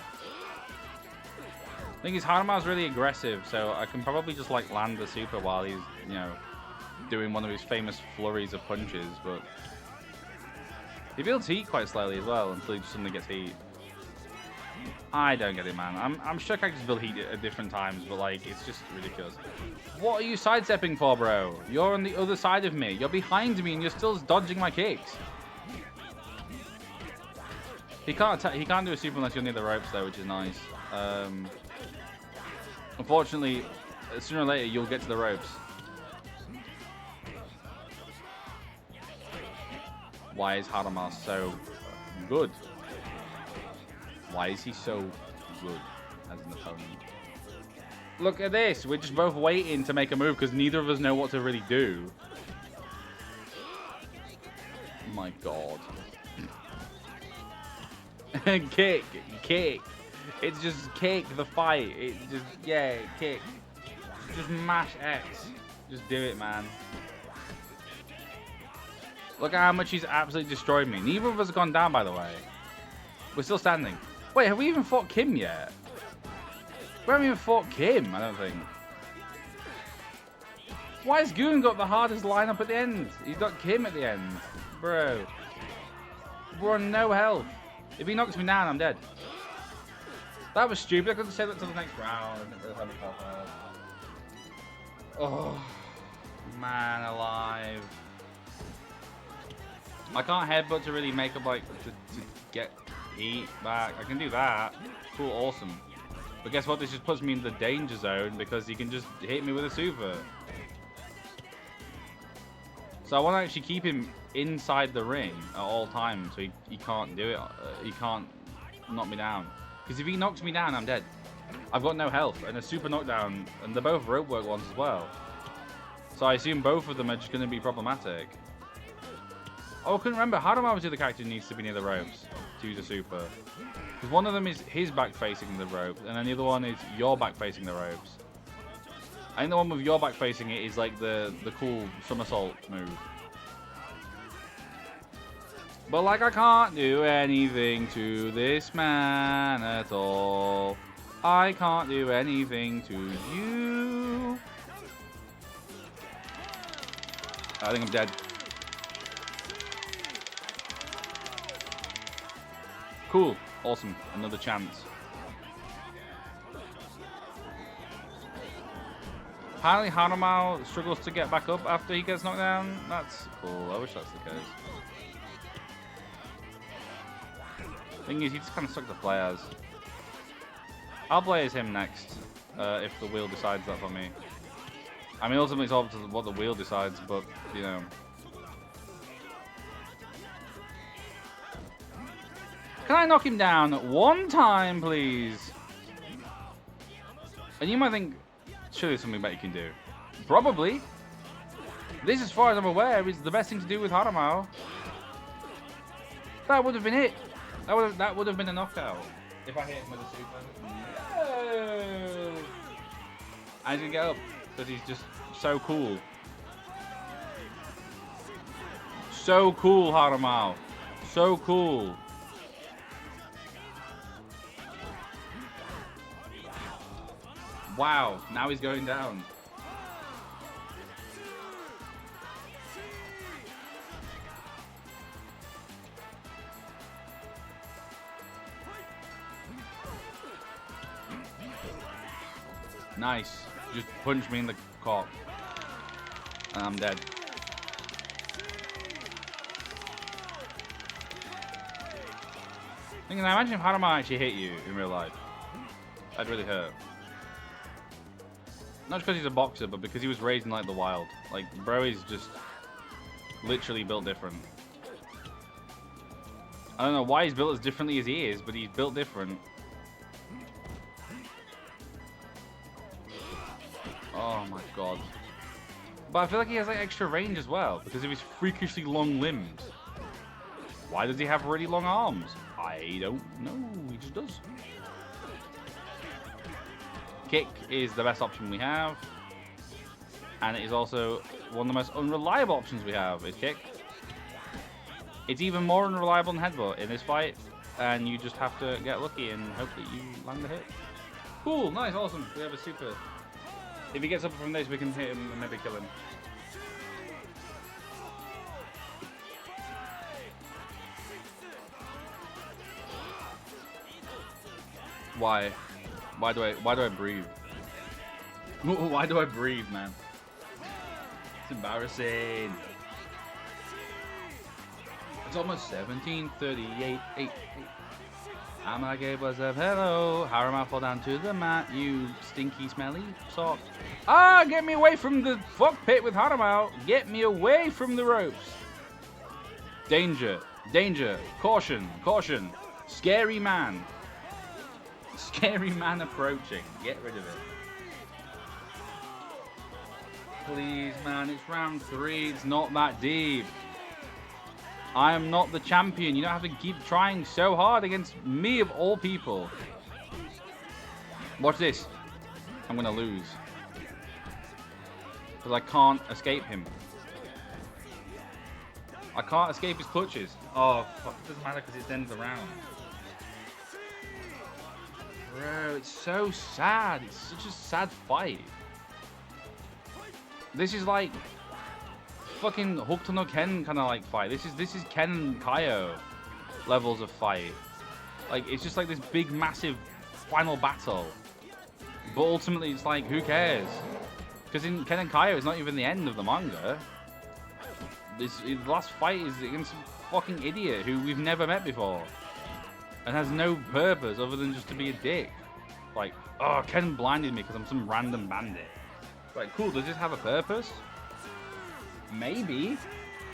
The thing is, Harama's really aggressive, so I can probably just like land the super while he's, you know, doing one of his famous flurries of punches, but he builds heat quite slowly as well until he just suddenly gets heat. I don't get it, man. I'm sure I can just build heat at different times, but like, it's just ridiculous. What are you sidestepping for, bro? You're on the other side of me. You're behind me and you're still dodging my kicks. He can't do a super unless you're near the ropes though, which is nice. Unfortunately, sooner or later you'll get to the ropes. Why is Harama so good? Why is he so good as an opponent? Look at this. We're just both waiting to make a move because neither of us know what to really do. Oh my God. Kick. It's just kick the fight. It's just, yeah, kick. Just mash X. Just do it, man. Look at how much he's absolutely destroyed me. Neither of us have gone down, by the way. We're still standing. Wait, have we even fought Kim yet? We haven't even fought Kim, I don't think. Why has GOON got the hardest lineup at the end? He's got Kim at the end. Bro. We're on no health. If he knocks me down, I'm dead. That was stupid. I couldn't say that till the next round. I didn't really have myself out. Oh, man alive. I can't headbutt to really make up, like, to get heat back. I can do that. Cool, awesome. But guess what? This just puts me in the danger zone because he can just hit me with a super. So I want to actually keep him inside the ring at all times, so he can't do it. He can't knock me down. Because if he knocks me down, I'm dead. I've got no health, and a super knockdown, and they're both rope work ones as well. So I assume both of them are just going to be problematic. Oh, I couldn't remember. Harama was the other character who needs to be near the ropes to use a super. Because one of them is his back facing the ropes, and then the other one is your back facing the ropes. I think the one with your back facing it is like the cool somersault move. But like, I can't do anything to this man at all. I can't do anything to you. I think I'm dead. Cool. Awesome. Another chance. Apparently Harama struggles to get back up after he gets knocked down. That's cool. I wish that's the case. Thing is, he just kind of sucks to play as. I'll play as him next, if the wheel decides that for me. I mean, ultimately it's all up to what the wheel decides, but, you know. Can I knock him down one time, please? And you might think, surely there's something better you can do. Probably. This, as far as I'm aware, is the best thing to do with Haramao. That would have been it. That would have been a knockout. If I hit him with a super. No! I didn't get up, because he's just so cool. So cool, Haramao. So cool. Wow, now he's going down. Nice. Just punch me in the cock. And I'm dead. Thinking, I imagine if Harama actually hit you in real life. That'd really hurt. Not just because he's a boxer, but because he was raised in like the wild. Like, bro is just literally built different. I don't know why he's built as differently as he is, but he's built different. Oh my god. But I feel like he has like extra range as well, because of his freakishly long limbs. Why does he have really long arms? I don't know, he just does. Kick is the best option we have. And it is also one of the most unreliable options we have, is kick. It's even more unreliable than headbutt in this fight. And you just have to get lucky and hope that you land the hit. Cool, nice, awesome. We have a super. If he gets up from this, we can hit him and maybe kill him. Why? Why do I breathe? Why do I breathe, man? It's embarrassing. It's almost 17:38. 8. I'm like, hey, what's up? Hello. Harama, fall down to the mat, you stinky, smelly sock. Ah, get me away from the fuck pit with Harama. Get me away from the ropes. Danger. Danger. Caution. Caution. Scary man. Scary man approaching. Get rid of it. Please, man. It's round 3. It's not that deep. I am not the champion. You don't have to keep trying so hard against me of all people. Watch this. I'm going to lose. Because I can't escape him. I can't escape his clutches. Oh, fuck. It doesn't matter because it's the end of the round. Bro, it's so sad. It's such a sad fight. This is like fucking Hokuto no Ken kind of like fight. This is Ken and Kaio levels of fight. Like, it's just like this big, massive final battle. But ultimately, it's like, who cares? Because in Ken and Kaio, it's not even the end of the manga. The last fight is against some fucking idiot who we've never met before. And has no purpose other than just to be a dick. Like, oh, Ken blinded me because I'm some random bandit. Like, cool, does this have a purpose? Maybe.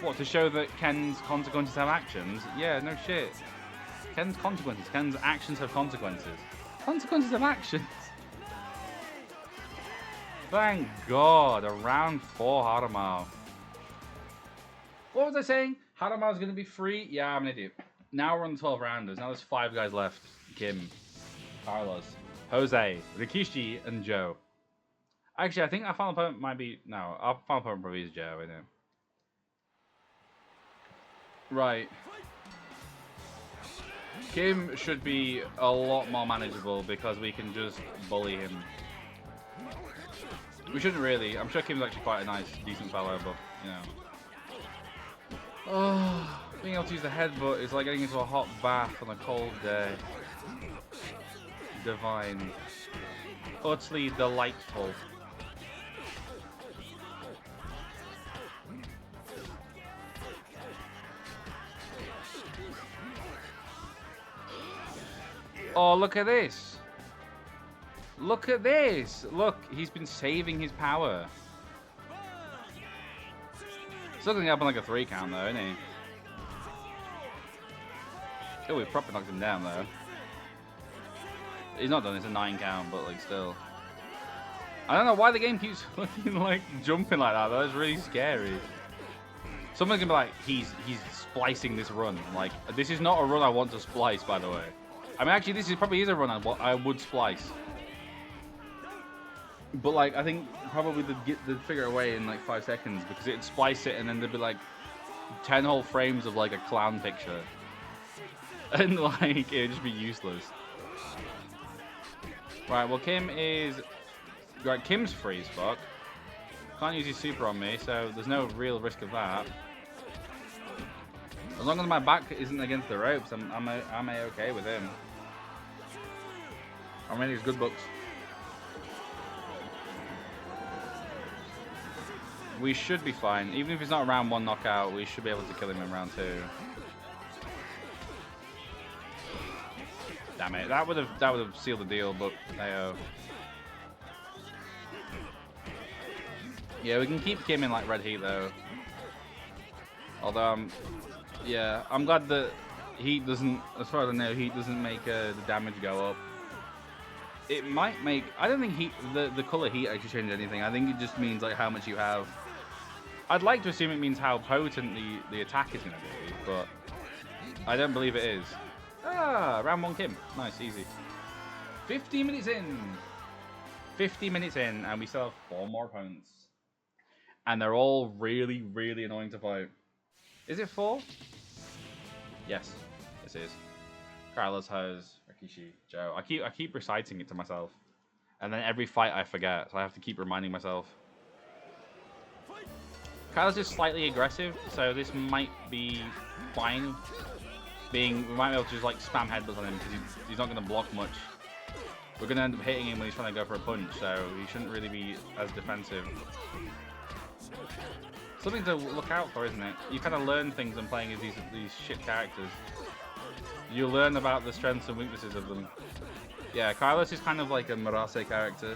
What, to show that Ken's consequences have actions? Yeah, no shit. Ken's consequences. Ken's actions have consequences. Consequences have actions. Thank God, a round 4 Harama. What was I saying? Harama's going to be free? Yeah, I'm an idiot. Now we're on the 12 rounders. Now there's 5 guys left. Kim, Carlos, Jose, Rikishi, and Joe. Actually, I think our final opponent might be... No, our final opponent probably is Joe, isn't it? Right. Kim should be a lot more manageable because we can just bully him. We shouldn't really. I'm sure Kim's actually quite a nice, decent fellow, but, you know. Oh, being able to use the headbutt is like getting into a hot bath on a cold day. Divine. Utterly delightful. Oh, look at this. Look at this. Look, he's been saving his power. Still going to up on like a 3 count though, isn't he? Oh, we proper knocked him down though. He's not done, it's a 9 count, but like still. I don't know why the game keeps fucking like jumping like that. That's really scary. Someone's gonna be like, he's splicing this run. Like, this is not a run I want to splice, by the way. I mean, actually, this probably is a run I would splice. But like, I think probably they'd figure it away in like 5 seconds because it'd splice it and then there'd be like 10 whole frames of like a clown picture. And like, it'd just be useless. Right, well, Kim is... Right, Kim's free as fuck. Can't use his super on me, so there's no real risk of that. As long as my back isn't against the ropes, I'm okay with him. I'm ready as good books. We should be fine. Even if it's not round 1 knockout, we should be able to kill him in round 2. Damn it. That would have sealed the deal, but AO. Yeah, we can keep Kim in like red heat though. Although yeah, I'm glad that heat doesn't, as far as I know, heat doesn't make the damage go up. It might make, I don't think the color heat actually changes anything. I think it just means like how much you have. I'd like to assume it means how potent the attack is going to be, but I don't believe it is. Ah, round 1 Kim. Nice, easy. 50 minutes in. 50 minutes in, and we still have 4 more opponents. And they're all really, really annoying to fight. Is it 4? Yes, this is. Carlos, Hose, Rikishi, Joe. I keep reciting it to myself, and then every fight I forget, so I have to keep reminding myself. Carlos is slightly aggressive, so this might be fine. We might be able to just like spam headbutts on him because he's not going to block much. We're going to end up hitting him when he's trying to go for a punch, so he shouldn't really be as defensive. Something to look out for, isn't it? You kind of learn things when playing as these shit characters. You learn about the strengths and weaknesses of them. Yeah, Carlos is kind of like a Marase character.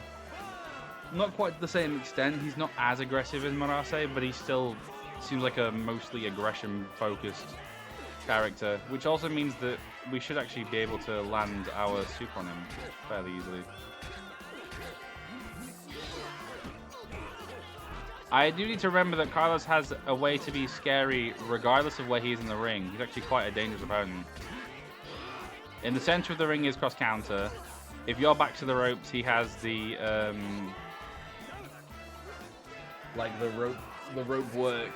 Not quite to the same extent. He's not as aggressive as Marase, but he still seems like a mostly aggression-focused character, which also means that we should actually be able to land our super on him fairly easily. I do need to remember that Carlos has a way to be scary regardless of where he is in the ring. He's actually quite a dangerous opponent. In the center of the ring is cross counter. If you're back to the ropes, he has the like the rope work,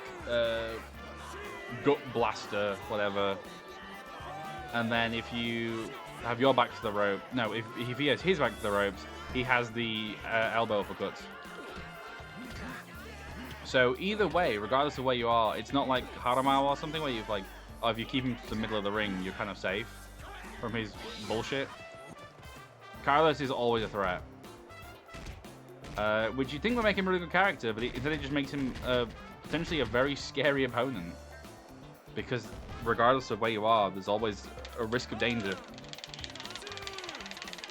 gut blaster, whatever. And then if you have your back to the rope, no, if he has his back to the ropes, he has the elbow uppercuts. So either way, regardless of where you are, it's not like Haramao or something where you've like, oh, if you keep him to the middle of the ring, you're kind of safe from his bullshit. Carlos is always a threat. Which you think would make him a really good character, but instead it just makes him potentially a very scary opponent. Because regardless of where you are, there's always a risk of danger.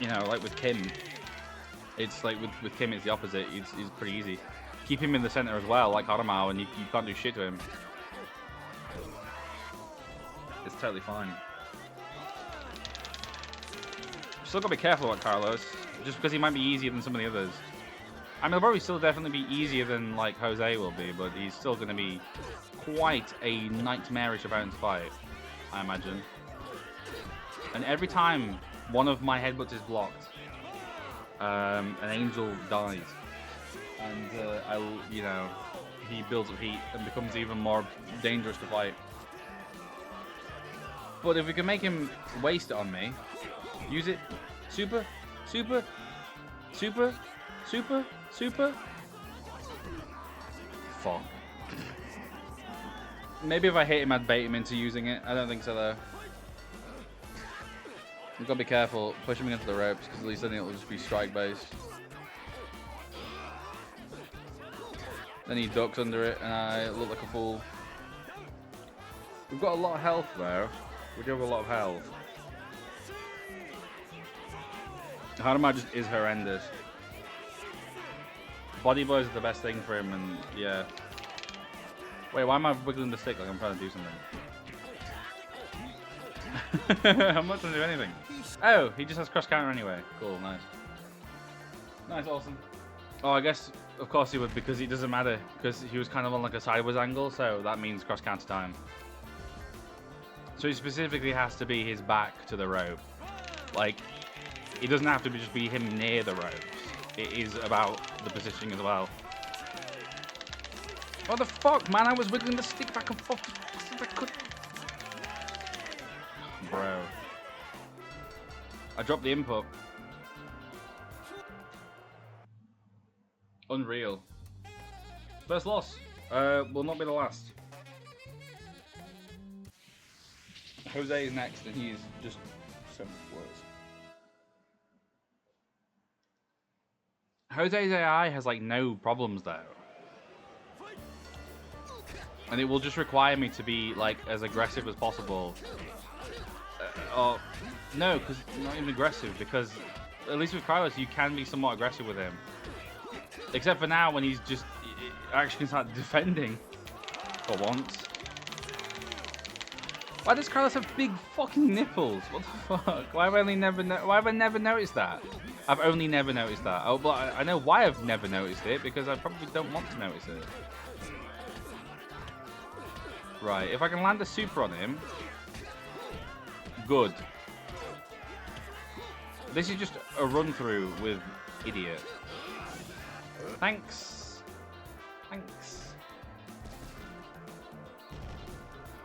You know, like with Kim. It's like with Kim, it's the opposite. It's pretty easy. Keep him in the center as well, like Haramao, and you can't do shit to him. It's totally fine. Still gotta be careful about Carlos, just because he might be easier than some of the others. I mean, he'll probably still definitely be easier than like Jose will be, but he's still gonna be quite a nightmarish opponent to fight, I imagine. And every time one of my headbutts is blocked, an angel dies. And you know, he builds up heat and becomes even more dangerous to fight. But if we can make him waste it on me, use it, super. Fuck. Maybe if I hit him, I'd bait him into using it. I don't think so though. We've got to be careful, push him against the ropes, because at least then it'll just be strike based. Then he ducks under it, and I look like a fool. We've got a lot of health, though. We do have a lot of health. Haramao just is horrendous. Body blows are the best thing for him, and yeah. Wait, why am I wiggling the stick like I'm trying to do something? I'm not trying to do anything. Oh, he just has cross counter anyway. Cool, nice. Nice, awesome. Oh, I guess, of course he would, because it doesn't matter, because he was kind of on like a sideways angle, so that means cross counter time. So it specifically has to be his back to the rope. Like, it doesn't have to just be him near the ropes. It is about the positioning as well. What the fuck, man? I was wiggling the stick back and forth as fast as I could. Bro. I dropped the input. Unreal. First loss. Will not be the last. Jose is next, and he's just so much worse. Jose's AI has like no problems though. And it will just require me to be like as aggressive as possible. Or no, because not even aggressive, because at least with Krylos you can be somewhat aggressive with him. Except for now when he's just actually can start defending for once. Why does Krylos have big fucking nipples? What the fuck? Why have I never noticed that? I've only never noticed that. Oh, but I know why I've never noticed it, because I probably don't want to notice it. Right, if I can land a super on him, good. This is just a run through with idiot. Thanks. Thanks.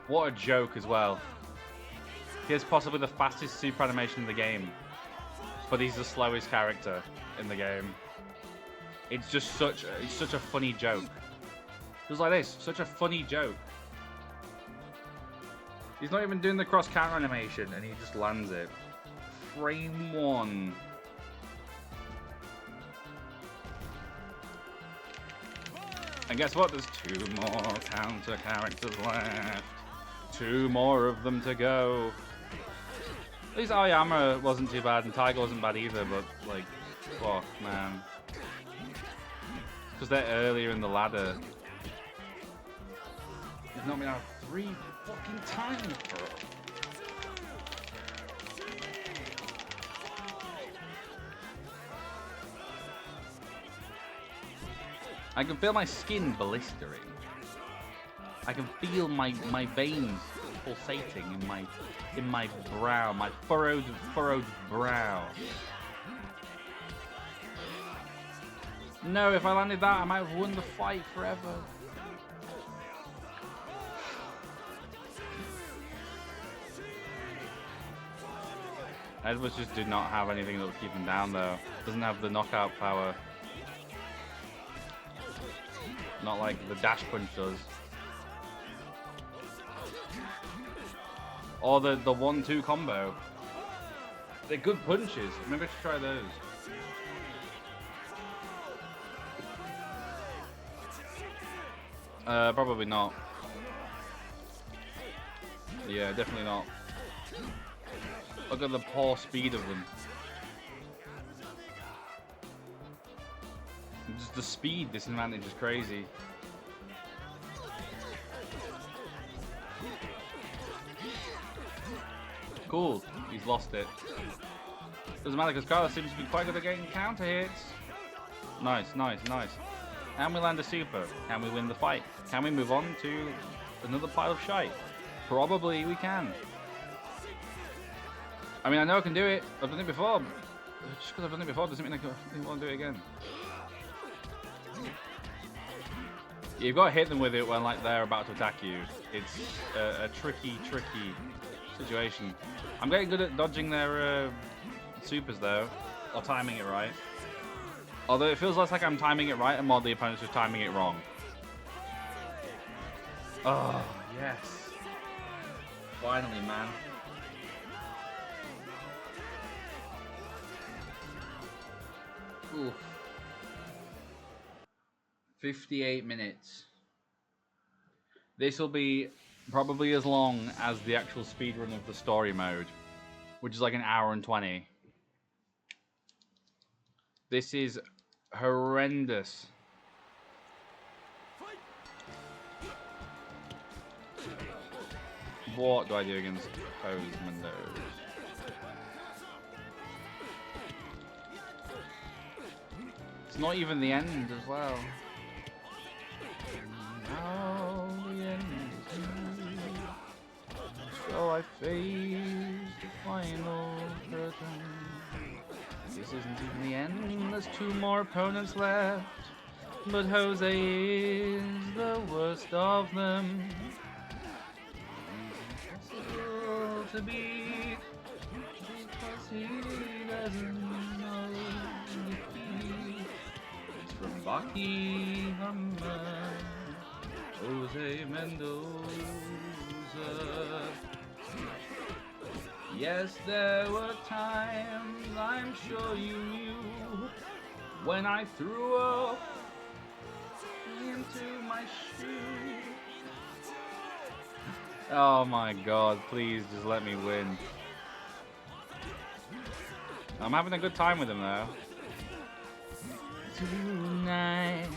What a joke as well. He has possibly the fastest super animation in the game, but he's the slowest character in the game. It's just such a funny joke. Just like this, such a funny joke. He's not even doing the cross counter animation and he just lands it. Frame 1. And guess what? There's 2 more counter characters left. 2 more of them to go. At least Aoyama wasn't too bad and Tiger wasn't bad either, but like, fuck, man. Because they're earlier in the ladder. He's not been out 3 fucking times, bro. I can feel my skin blistering. I can feel my veins pulsating in my brow, my furrowed brow. No, if I landed that, I might have won the fight forever. Edwards just did not have anything that would keep him down, though. Doesn't have the knockout power. Not like the dash punch does. Or the 1-2 combo. They're good punches. Maybe I should try those. Probably not. Yeah, definitely not. Look at the poor speed of them. Just the speed disadvantage is crazy. Cool, he's lost it. Doesn't matter because Carlos seems to be quite good at getting counter hits. Nice, nice, nice. Can we land a super? Can we win the fight? Can we move on to another pile of shite? Probably we can. I mean, I know I can do it. I've done it before. Just because I've done it before doesn't mean I want to do it again. You've got to hit them with it when like they're about to attack you. It's a tricky situation. I'm getting good at dodging their supers though, or timing it right. Although it feels less like I'm timing it right and more the opponent's just timing it wrong. Oh, yes. Finally, man. Oof. 58 minutes. This will be probably as long as the actual speedrun of the story mode, which is like an hour and 20. This is horrendous. What do I do against Mendoza? It's not even the end as well. Now the end is near. So I face the final curtain. This isn't even the end. There's 2 more opponents left. But Jose is the worst of them. Impossible to beat because he doesn't know defeat. It's from Baki Hammer, Jose Mendoza. Yes, there were times I'm sure you knew when I threw up into my shoe. Oh my god, please just let me win. I'm having a good time with him though. Tonight,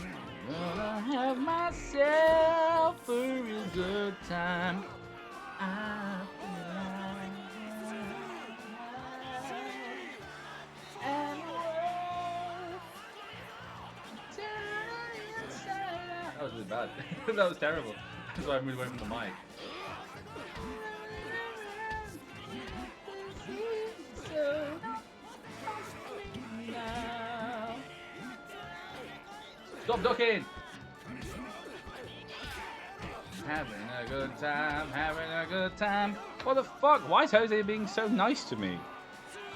gonna have myself a real good time. That was really bad. That was terrible. That's why I moved away from the mic. Stop ducking! Having a good time, having a good time. What the fuck? Why is Jose being so nice to me?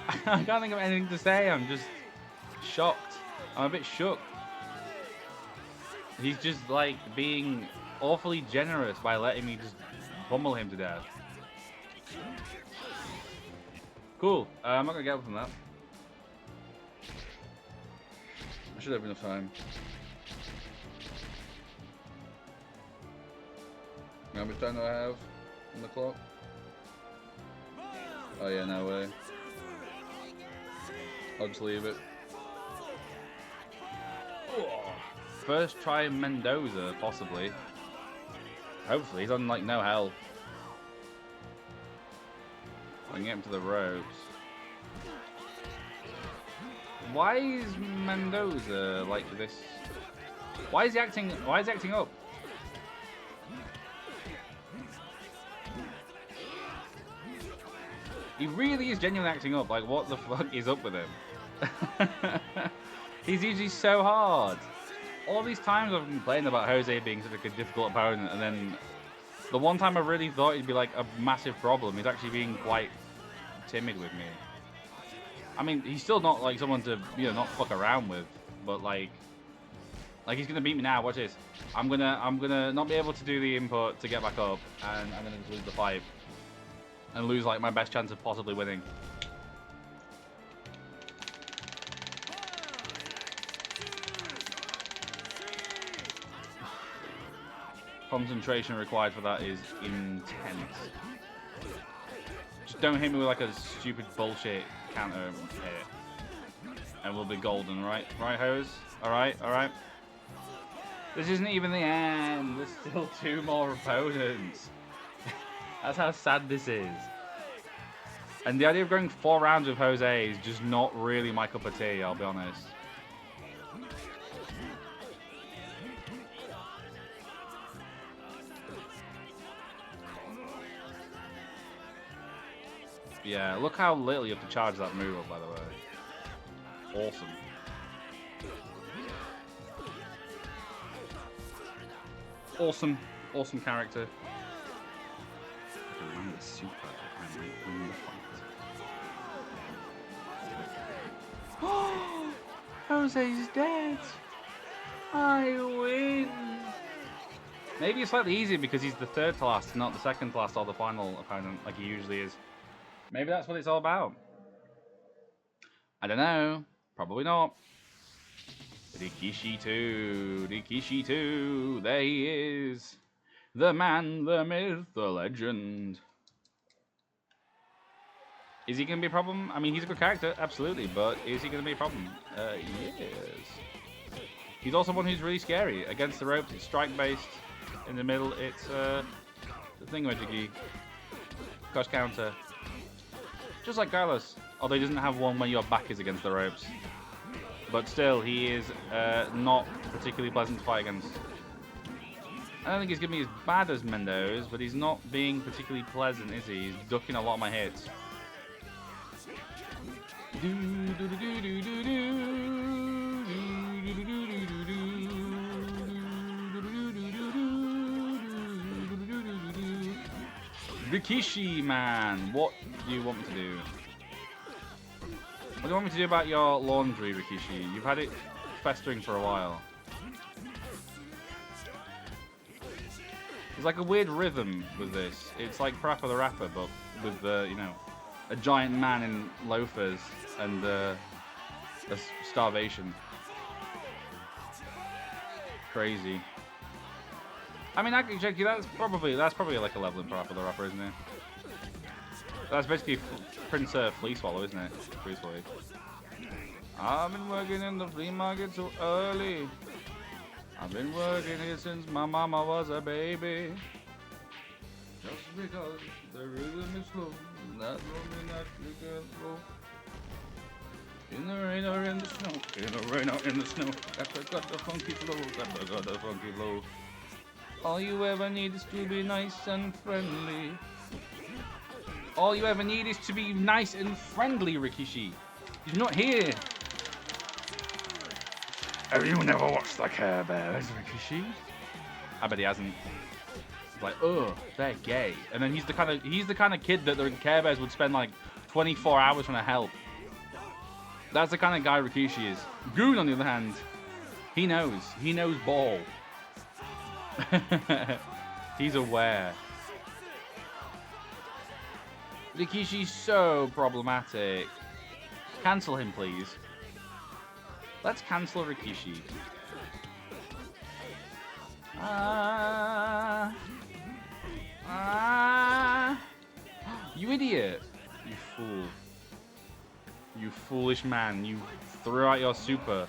I can't think of anything to say. I'm just shocked. I'm a bit shook. He's just like being awfully generous by letting me just pummel him to death. Cool. I'm not gonna get up from that. I should have enough time. How much time do I have on the clock? Oh yeah, no way. I'll just leave it. First try Mendoza, possibly. Hopefully, he's on like no health. I can get him to the ropes. Why is Mendoza like this? Why is he acting up? He really is genuinely acting up. Like, what the fuck is up with him? He's usually so hard. All these times I've been complaining about Jose being such a difficult opponent, and then the one time I really thought he'd be like a massive problem, he's actually being quite timid with me. I mean, he's still not like someone to, you know, not fuck around with, but like he's gonna beat me now. Watch this. I'm gonna not be able to do the input to get back up, and I'm gonna just lose the fight and lose like my best chance of possibly winning. Concentration required for that is intense. Just don't hit me with like a stupid bullshit counter hit, and we'll be golden, right? Right, Hose? Alright, alright. This isn't even the end. There's still 2 more opponents. That's how sad this is. And the idea of going 4 rounds with Jose is just not really my cup of tea, I'll be honest. Yeah, look how little you have to charge that move up, by the way. Awesome. Awesome. Awesome character. Super. Jose's dead. I win. Maybe it's slightly easier because he's the 3rd to last, not the 2nd to last or the final opponent like he usually is. Maybe that's what it's all about. I don't know. Probably not. Rikishi 2. Rikishi 2. There he is. The man, the myth, the legend. Is he going to be a problem? I mean, he's a good character, absolutely, but is he going to be a problem? Yes. He's also one who's really scary. Against the ropes, it's strike-based. In the middle, it's the thingamajiggy. Cross counter. Just like Carlos, although he doesn't have one when your back is against the ropes. But still, he is not particularly pleasant to fight against. I don't think he's going to be as bad as Mendoza, but he's not being particularly pleasant, is he? He's ducking a lot of my hits. Rikishi, man, what do you want me to do? What do you want me to do about your laundry, Rikishi? You've had it festering for a while. There's like a weird rhythm with this. It's like Parappa the Rapper, but with you know, a giant man in loafers and a starvation. Crazy. I mean, I can check you. That's probably like a leveling path for the rapper, isn't it? That's basically Prince Flea Swallow, isn't it? Flea Swallow. I've been working in the flea market so early. I've been working here since my mama was a baby. Just because the rhythm is slow, that don't mean that you can't go. In the rain or in the snow, in the rain or in the snow, got the funky flow, got the funky flow. All you ever need is to be nice and friendly. All you ever need is to be nice and friendly, Rikishi. He's not here. Have you never watched the Care Bears, Rikishi? I bet he hasn't. It's like, oh, they're gay. And then he's the kind of kid that the Care Bears would spend like 24 hours trying to help. That's the kind of guy Rikishi is. GOON, on the other hand, he knows. He knows ball. He's aware. Rikishi's so problematic. Cancel him, please. Let's cancel Rikishi. You idiot. You fool. You foolish man. You threw out your super.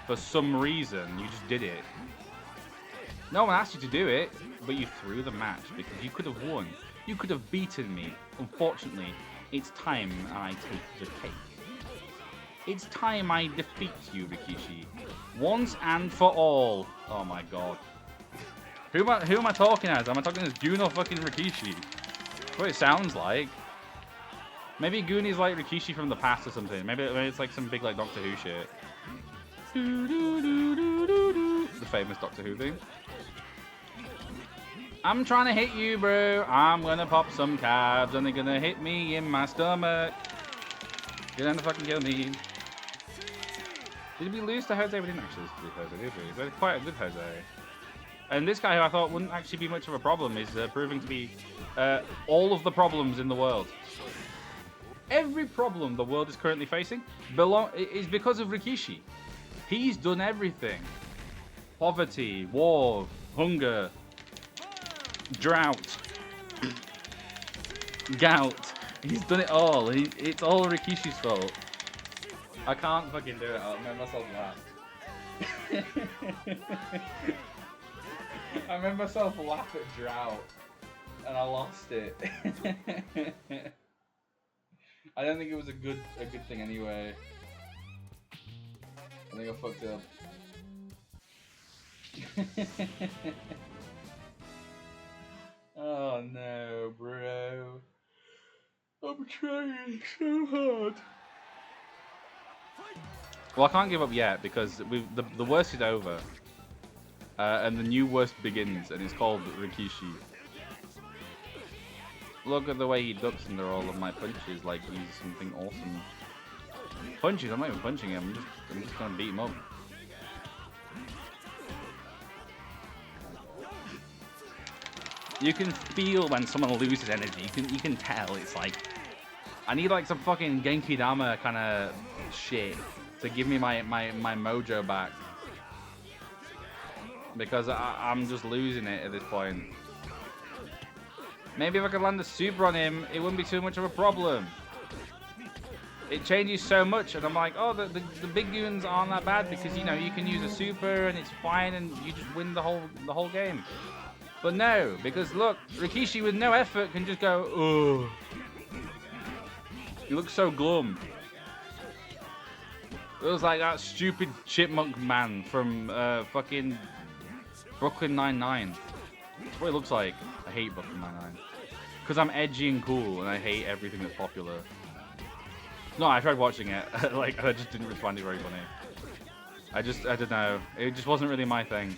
For some reason, you just did it. No one asked you to do it, but you threw the match because you could have won. You could have beaten me. Unfortunately, it's time I take the cake. It's time I defeat you, Rikishi. Once and for all. Oh my god. Who am I talking as? Am I talking as GOON or fucking Rikishi? That's what it sounds like. Maybe GOON is like Rikishi from the past or something. Maybe it's like some big like Doctor Who shit. The famous Doctor Who thing. I'm trying to hit you, bro. I'm gonna pop some cabs and they're gonna hit me in my stomach. You're gonna fucking kill me. Did we lose to Jose? We didn't actually lose to Jose, did we? We're quite a good Jose. And this guy who I thought wouldn't actually be much of a problem is proving to be all of the problems in the world. Every problem the world is currently facing is because of Rikishi. He's done everything. Poverty, war, hunger, drought, gout. He's done it all. It's all Rikishi's fault. I can't fucking do it. I'll make myself laugh. I made myself laugh at drought, and I lost it. I don't think it was a good thing anyway. I think I fucked up. Oh no, bro. I'm trying so hard. Well, I can't give up yet because the worst is over. And the new worst begins, and it's called Rikishi. Look at the way he ducks under all of my punches like he's something awesome. Punches? I'm not even punching him, I'm just gonna beat him up. You can feel when someone loses energy. You can tell. It's like I need like some fucking Genki Dama kind of shit to give me my mojo back because I'm just losing it at this point. Maybe if I could land a super on him, it wouldn't be too much of a problem. It changes so much, and I'm like, oh, the big goons aren't that bad because you know you can use a super and it's fine, and you just win the whole game. But no, because look, Rikishi with no effort can just go, oh. He looks so glum. It was like that stupid chipmunk man from fucking Brooklyn Nine-Nine. That's what it looks like. I hate Brooklyn Nine-Nine. Because I'm edgy and cool, and I hate everything that's popular. No, I tried watching it. Like, I just didn't find it very funny. I don't know. It just wasn't really my thing.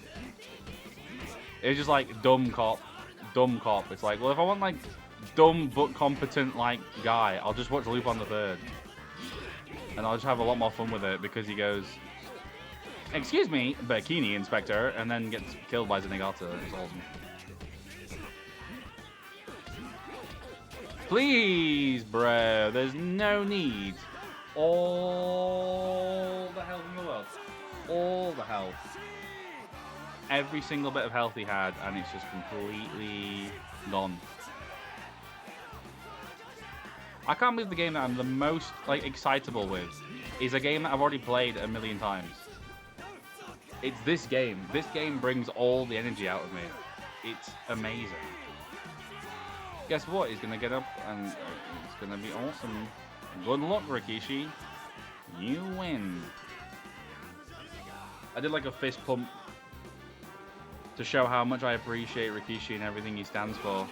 It was just like dumb cop. It's like, well, if I want like dumb but competent like guy, I'll just watch Lupin the Third, and I'll just have a lot more fun with it because he goes, "Excuse me, Bikini Inspector," and then gets killed by Zenigata. It's awesome. Please, bro. There's no need. All the health in the world. All the health. every single bit of health he had, and it's just completely gone. I can't believe the game that I'm the most like excitable with is a game that I've already played a million times. It's this game. This game brings all the energy out of me. It's amazing. Guess what? He's gonna get up and it's gonna be awesome. Good luck, Rikishi. You win. I did like a fist pump to show how much I appreciate Rikishi and everything he stands for.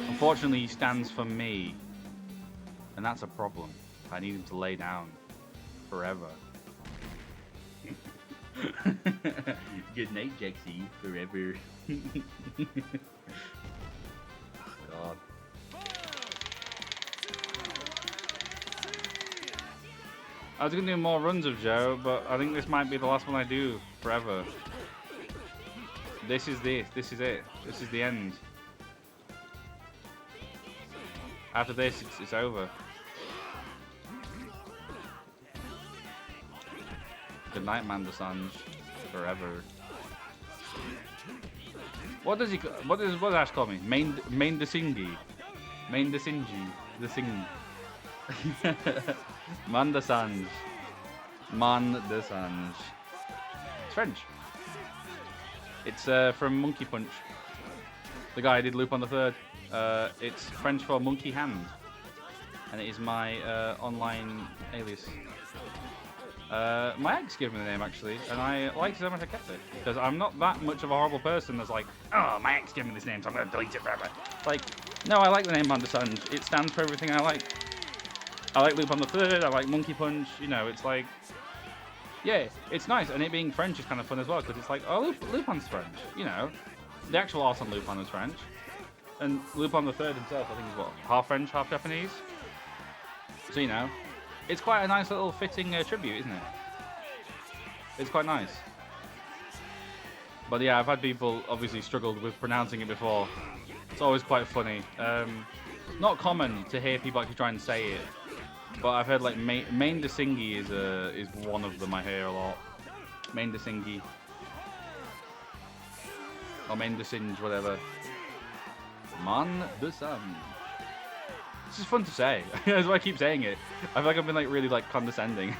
Unfortunately, he stands for me, and that's a problem. I need him to lay down forever. Good night, Jaxie. Forever. Oh, God. I was going to do more runs of Joe, but I think this might be the last one I do forever. This is it. This is the end. After this, it's over. Good night, Mandasanj. Forever. What does Ash call me? Main Desingi. Main Desingi. The sing. Mandasanj. Mandasanj. It's French. It's from Monkey Punch. The guy I did loop on the third. It's French for monkey hand, and it is my online alias. My ex gave me the name actually, and I liked it so much I kept it because I'm not that much of a horrible person that's like, oh, my ex gave me this name, so I'm gonna delete it forever. Like, no, I like the name Mandasanj. It stands for everything I like. I like loop on the third. I like monkey punch. You know, it's like, yeah, it's nice, and it being French is kind of fun as well because it's like, oh, Lupon's French. You know, the actual art on Lupon is French. And Lupon the Third himself, I think, is what, half French, half Japanese. So you know, it's quite a nice little fitting tribute, isn't it? It's quite nice. But yeah, I've had people obviously struggled with pronouncing it before. It's always quite funny. Not common to hear people actually try and say it, but I've heard like Main Desingi is one of them I hear a lot. Main Desingi. Or Main Desinge, whatever. Man the Sun. It's just fun to say. That's why I keep saying it. I feel like I've been like really like condescending.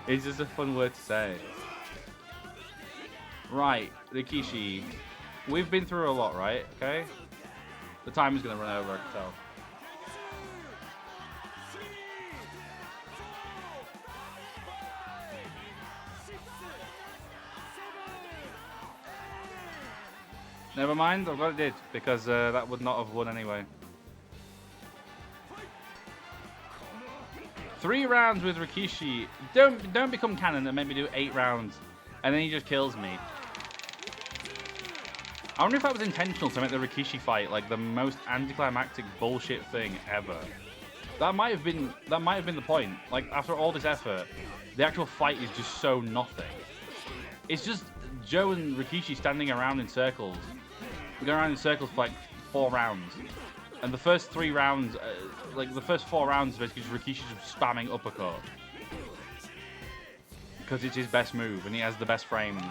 It's just a fun word to say. Right, Rikishi. We've been through a lot, right? Okay? The time is gonna run over, I can tell. Never mind, I'm glad it did, because that would not have won anyway. 3 rounds with Rikishi. Don't become canon and make me do 8 rounds, and then he just kills me. I wonder if that was intentional to make the Rikishi fight like the most anticlimactic bullshit thing ever. That might have been the point. Like after all this effort, the actual fight is just so nothing. It's just Joe and Rikishi standing around in circles. We go around in circles for like 4 rounds. And the first 3 rounds, like the first 4 rounds, basically just Rikishi just spamming uppercut. Because it's his best move and he has the best frames.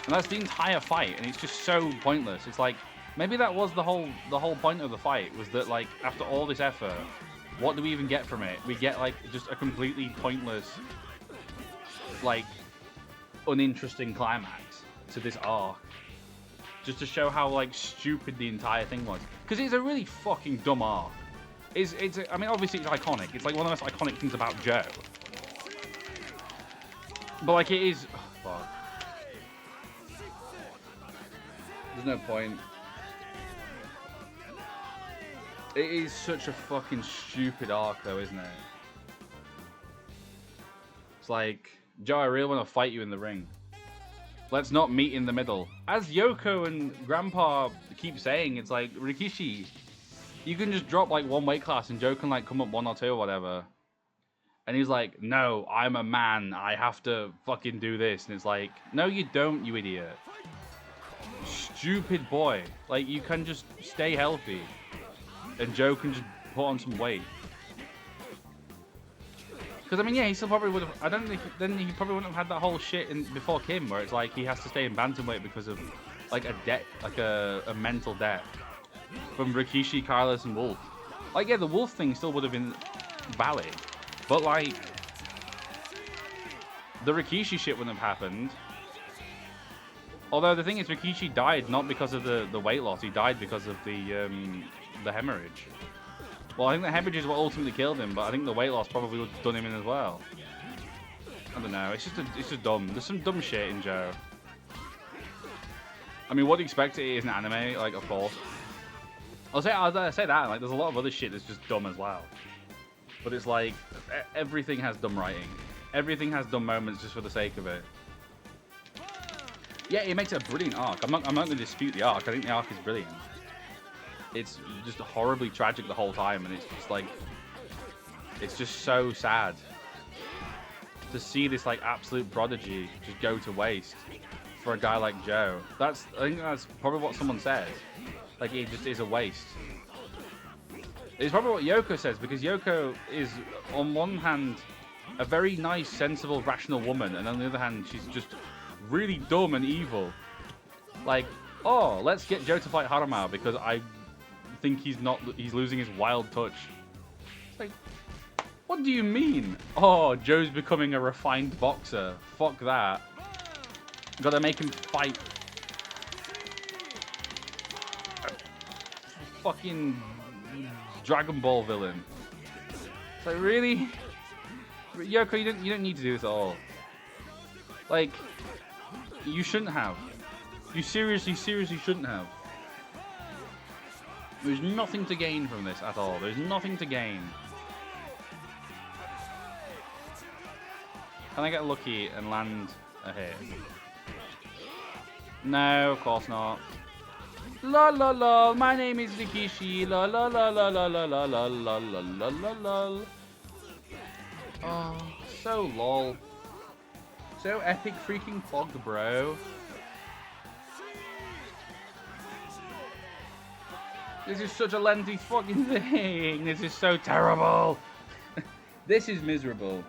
And that's the entire fight, and it's just so pointless. It's like, maybe that was the whole point of the fight, was that like, after all this effort, what do we even get from it? We get like, just a completely pointless, like, uninteresting climax to this arc. Just to show how like stupid the entire thing was. Because it's a really fucking dumb arc. I mean, obviously it's iconic. It's like one of the most iconic things about Joe. But like it is... Oh, fuck. There's no point. It is such a fucking stupid arc though, isn't it? It's like, Joe, I really want to fight you in the ring. Let's not meet in the middle. As Yoko and Grandpa keep saying, it's like, Rikishi, you can just drop like 1 weight class and Joe can like come up 1 or 2 or whatever. And he's like, no, I'm a man. I have to fucking do this. And it's like, no, you don't, you idiot. Stupid boy. Like, you can just stay healthy. And Joe can just put on some weight. Because I mean, yeah, he still probably would have. I don't think. Then he probably wouldn't have had that whole shit before Kim, where it's like he has to stay in bantamweight because of like a debt, like a mental debt from Rikishi, Carlos, and Wolf. Like, yeah, the Wolf thing still would have been valid, but like the Rikishi shit wouldn't have happened. Although the thing is, Rikishi died not because of the weight loss. He died because of the hemorrhage. Well, I think the hemorrhage is what ultimately killed him, but I think the weight loss probably would have done him in as well. I don't know. It's just dumb. There's some dumb shit in Joe. I mean, what do you expect? It is an anime, like, of course. I'll say that. Like, there's a lot of other shit that's just dumb as well. But it's like everything has dumb writing. Everything has dumb moments just for the sake of it. Yeah, it makes a brilliant arc. I'm not going to dispute the arc. I think the arc is brilliant. It's just horribly tragic the whole time, and it's just like, it's just so sad to see this like absolute prodigy just go to waste for a guy like Joe. I think that's probably what someone says. Like, he just is a waste. It's probably what Yoko says, because Yoko is on one hand a very nice, sensible, rational woman, and on the other hand she's just really dumb and evil. Like, oh, let's get Joe to fight Harama because I think he's losing his wild touch. It's like, what do you mean? Oh, Joe's becoming a refined boxer. Fuck that. Gotta make him fight a fucking Dragon Ball villain. It's like, really? Yoko, you don't need to do this at all. Like, you shouldn't have. You seriously shouldn't have. There's nothing to gain from this at all. There's nothing to gain. Can I get lucky and land a hit? No, of course not. La la la, my name is Rikishi. La la la la la la la la la la la la. Oh, so lol. So epic freaking fog, bro. This is such a lengthy fucking thing. This is so terrible. This is miserable.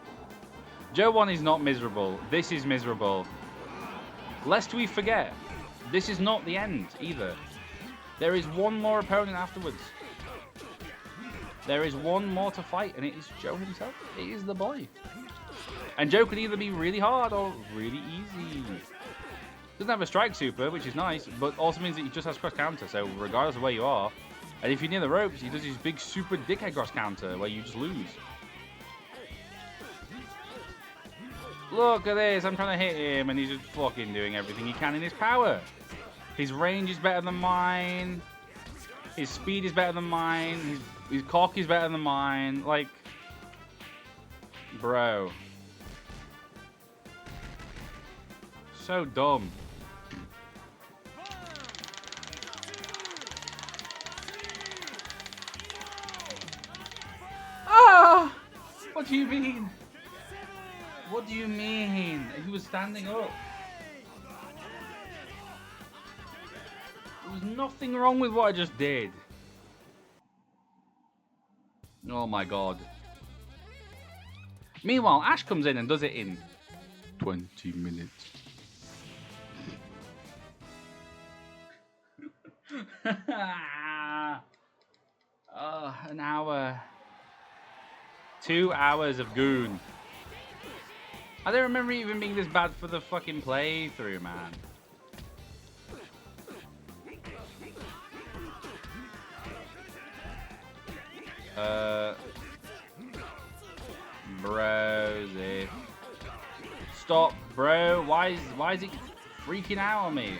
Joe 1 is not miserable. This is miserable. Lest we forget, this is not the end either. There is one more opponent afterwards. There is one more to fight, and it is Joe himself. It is the boy. And Joe could either be really hard or really easy. Doesn't have a strike super, which is nice, but also means that he just has cross counter, so regardless of where you are, and if you're near the ropes, he does his big super dickhead cross counter where you just lose. Look at this, I'm trying to hit him and he's just fucking doing everything he can in his power. His range is better than mine. His speed is better than mine. His cock is better than mine. Like, bro. So dumb. Ah! What do you mean? What do you mean? He was standing up. There was nothing wrong with what I just did. Oh my god. Meanwhile, Ash comes in and does it in 20 minutes. An hour. 2 hours of GOON. I don't remember it even being this bad for the fucking playthrough, man. Bro, stop, bro. Why is it freaking out on me?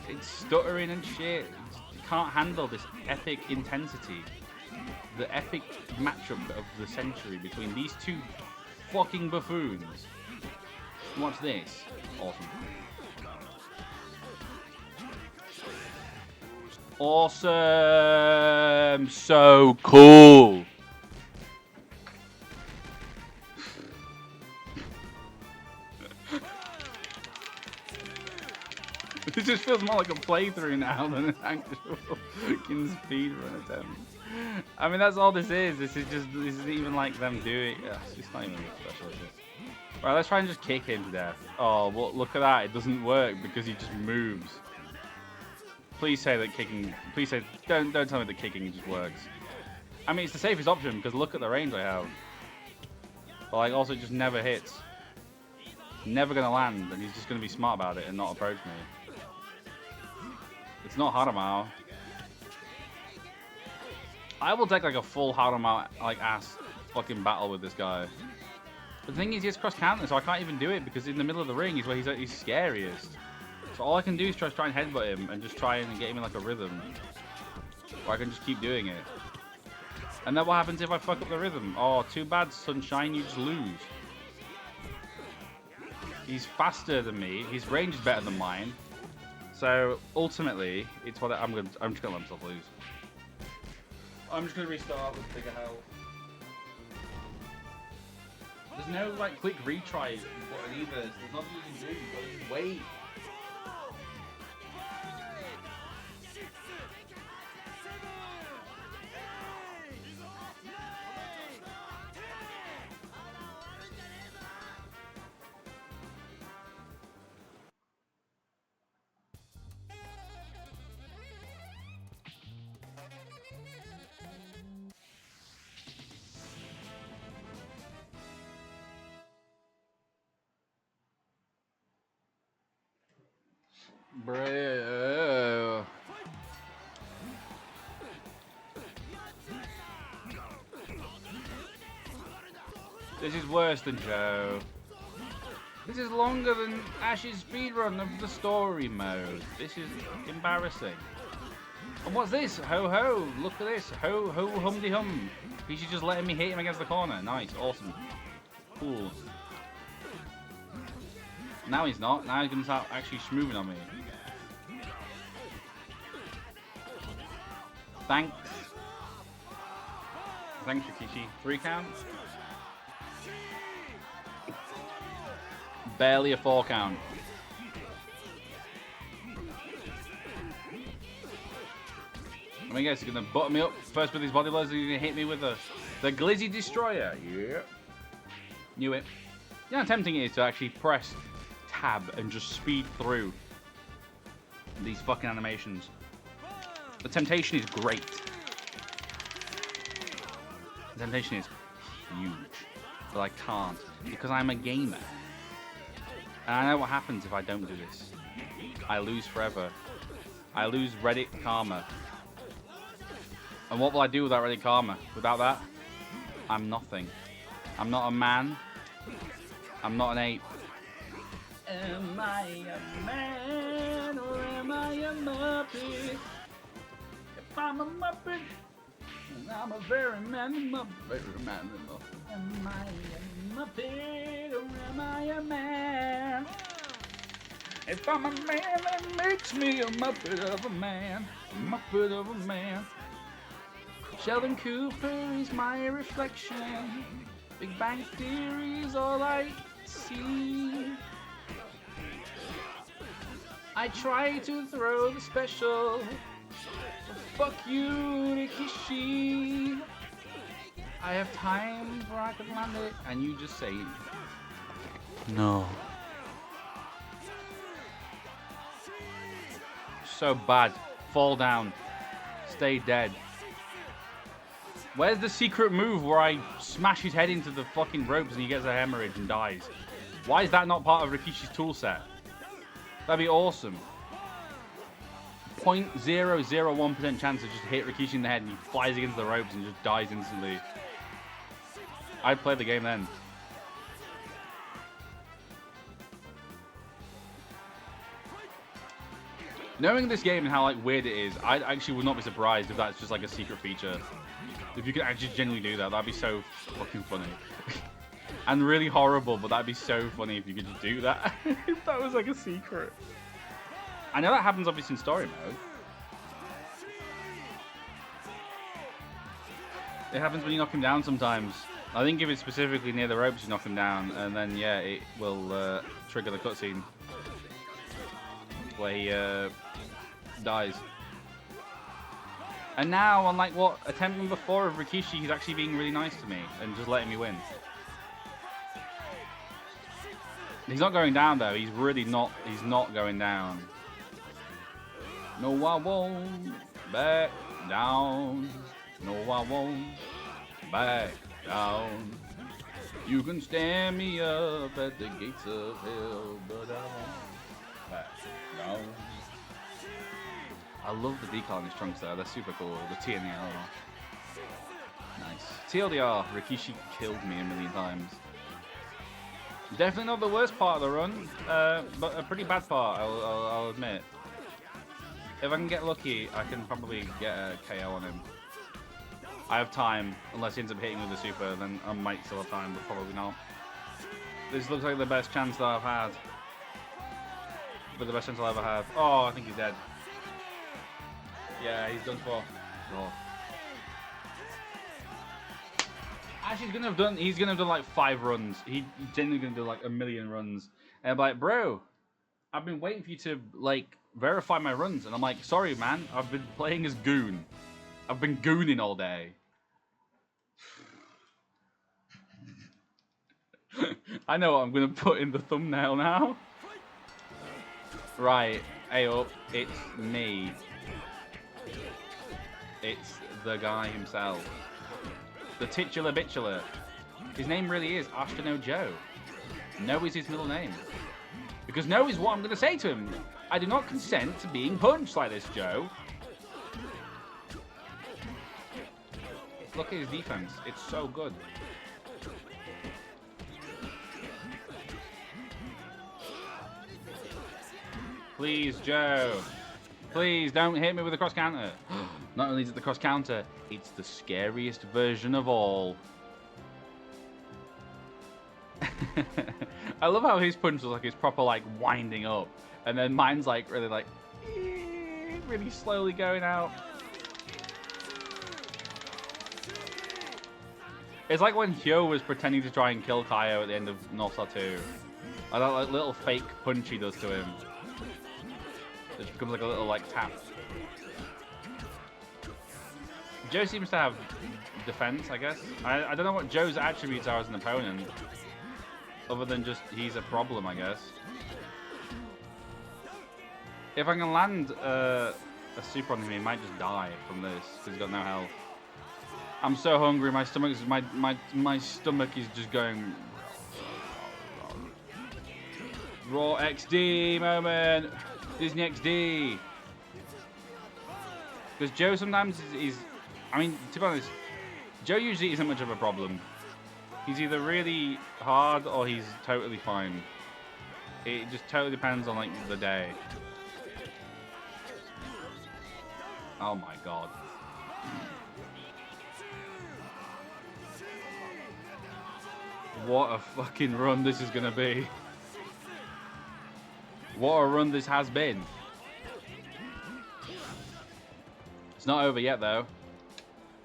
It's stuttering and shit. It can't handle this epic intensity. The epic matchup of the century between these two fucking buffoons. Watch this. Awesome. Awesome. So cool. It just feels more like a playthrough now than an actual fucking speedrun attempt. I mean, that's all this is. This isn't even like them doing. It's not even special, is it? Right, let's try and just kick him to death. Oh, well, look at that. It doesn't work because he just moves. Please say that kicking. Please say. Don't tell me that kicking just works. I mean, it's the safest option because look at the range I have. But like, also, it just never hits. Never gonna land, and he's just gonna be smart about it and not approach me. It's not Haramao. I will take like a full Haramao like ass fucking battle with this guy. But the thing is, he has cross counter, so I can't even do it because in the middle of the ring is where he's scariest. So all I can do is try and headbutt him and just try and get him in like a rhythm. Or I can just keep doing it. And then what happens if I fuck up the rhythm? Oh, too bad, Sunshine, you just lose. He's faster than me. His range is better than mine. So ultimately, it's what I'm just gonna let myself lose. I'm just gonna restart with bigger health. There's no like quick retry button either. There's nothing you can do. You've got to just wait. Bro. This is worse than Joe. This is longer than Ash's speedrun of the story mode. This is embarrassing. And what's this? Ho ho! Look at this! Ho ho humdy hum! He should just let me hit him against the corner. Nice, awesome, cool. Now he's not. Now he's gonna start actually schmooving on me. Thanks. Thanks, Rikishi. 3 count. Barely a 4 count. I mean, guys, he's gonna butter me up first with his body blows, and he's gonna hit me with the Glizzy Destroyer. Yeah. Knew it. You know how tempting it is to actually press tab and just speed through these fucking animations. The temptation is great. The temptation is huge. But I can't because I'm a gamer. And I know what happens if I don't do this. I lose forever. I lose Reddit karma. And what will I do without Reddit karma? Without that, I'm nothing. I'm not a man. I'm not an ape. Am I a man or am I a Muppet? If I'm a Muppet, then I'm a very manly Muppet. Very manly Muppet. Am I a Muppet or am I a man? If I'm a man, that makes me a Muppet of a man. A Muppet of a man. Sheldon Cooper is my reflection. Big Bang Theory is all I see. I try to throw the special. Fuck you, Rikishi. I have time where I could land it, and you just say no. So bad. Fall down. Stay dead. Where's the secret move where I smash his head into the fucking ropes and he gets a hemorrhage and dies? Why is that not part of Rikishi's toolset? That'd be awesome. 0.001% chance to just hit Rikishi in the head and he flies against the ropes and just dies instantly. I'd play the game then. Knowing this game and how like weird it is, I actually would not be surprised if that's just like a secret feature. If you could actually genuinely do that, that'd be so fucking funny. And really horrible, but that'd be so funny if you could just do that. If that was like a secret. I know that happens obviously in story mode. It happens when you knock him down sometimes. I think if it's specifically near the ropes you knock him down, and then yeah, it will trigger the cutscene. Where he dies. And now on like what attempt number 4 of Rikishi, he's actually being really nice to me and just letting me win. He's not going down though. He's really not. He's not going down. No, I won't back down. No, I won't back down. You can stand me up at the gates of hell, but I won't back down. I love the decal on his trunks though. They're super cool. The T and the L. Nice. TLDR, Rikishi killed me a million times. Definitely not the worst part of the run, but a pretty bad part, I'll admit. If I can get lucky, I can probably get a KO on him. I have time, unless he ends up hitting with the super, then I might still have time, but probably not. This looks like the best chance that I've had. But the best chance I'll ever have. Oh, I think he's dead. Yeah, he's done for. Oh. Actually, he's gonna have done like 5 runs. He's genuinely gonna do like a million runs. And I'm like, bro, I've been waiting for you to like verify my runs. And I'm like, sorry, man, I've been playing as Goon. I've been gooning all day. I know what I'm gonna put in the thumbnail now. Right, hey up, it's me. It's the guy himself. The titular bitchular. His name really is Ashita Joe. No is his middle name. Because no is what I'm going to say to him. I do not consent to being punched like this, Joe. Look at his defense. It's so good. Please, Joe. Please don't hit me with a cross counter. Not only is it the cross counter, it's the scariest version of all. I love how his punch is like it's proper like winding up, and then mine's like really like really slowly going out. It's like when Hyo was pretending to try and kill Kaio at the end of North Star 2. Like that like, little fake punch he does to him. It becomes like a little like tap. Joe seems to have defense, I guess. I don't know what Joe's attributes are as an opponent, other than just he's a problem, I guess. If I can land a super on him, he might just die from this because he's got no health. I'm so hungry. My stomach is my stomach is just going raw XD moment. Disney XD. Because Joe sometimes is. I mean, to be honest, Joe usually isn't much of a problem. He's either really hard or he's totally fine. It just totally depends on like the day. Oh my god. What a fucking run this is gonna be. What a run this has been. It's not over yet though.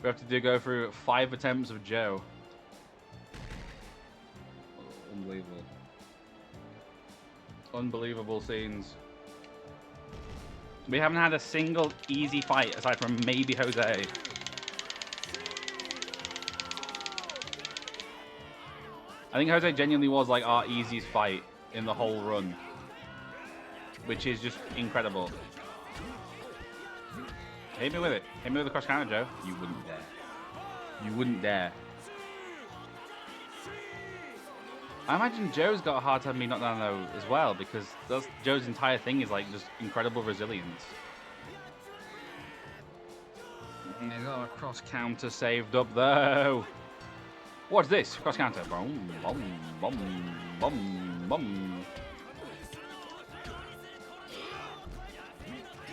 We have to go through 5 attempts of Joe. Unbelievable. Unbelievable scenes. We haven't had a single easy fight aside from maybe Jose. I think Jose genuinely was like our easiest fight in the whole run, which is just incredible. Hit me with it. Hit me with the cross counter, Joe. You wouldn't dare. You wouldn't dare. I imagine Joe's got a hard time being knocked down though as well, because that's Joe's entire thing is like just incredible resilience. He's got a cross counter saved up though. What's this? Cross counter. Boom, boom, boom, boom, boom.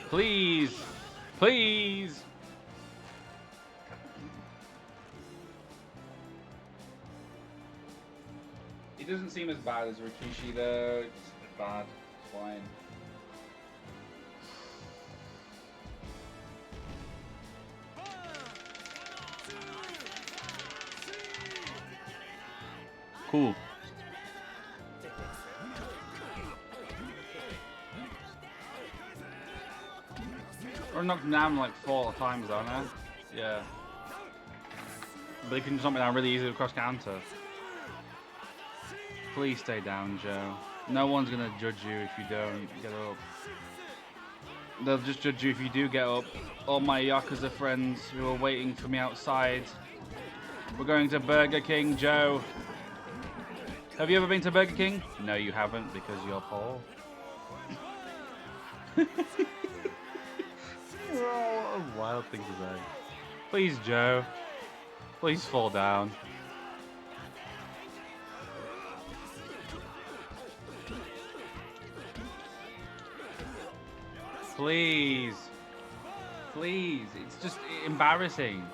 Please. Please! He doesn't seem as bad as Rikishi though. It's bad. It's fine. Cool. I've knocked him down like 4 times, don't I? Yeah. But he can jump me down really easily with cross counter. Please stay down, Joe. No one's gonna judge you if you don't get up. They'll just judge you if you do get up. All my Yakuza friends who are waiting for me outside. We're going to Burger King, Joe. Have you ever been to Burger King? No, you haven't because you're poor. Oh, what a wild thing to say. Please, Joe. Please fall down. Please. Please. It's just embarrassing.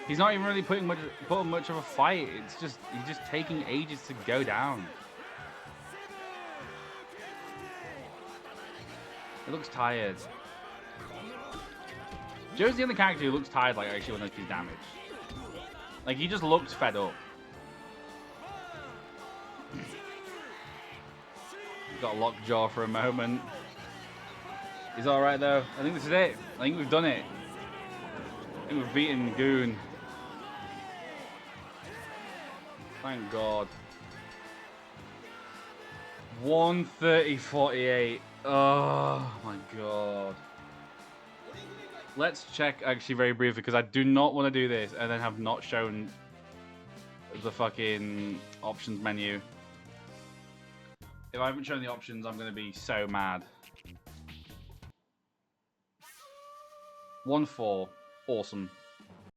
He's not even really putting much of a fight. It's just he's just taking ages to go down. He looks tired. Joe's the only character who looks tired, like actually when he's damaged. Like he just looks fed up. He's got a lockjaw for a moment. He's all right though. I think this is it. I think we've done it. I think we've beaten GOON. Thank God. 130-48. Oh my God. Let's check actually very briefly because I do not want to do this and then have not shown the fucking options menu. If I haven't shown the options, I'm going to be so mad. 1-4. Awesome.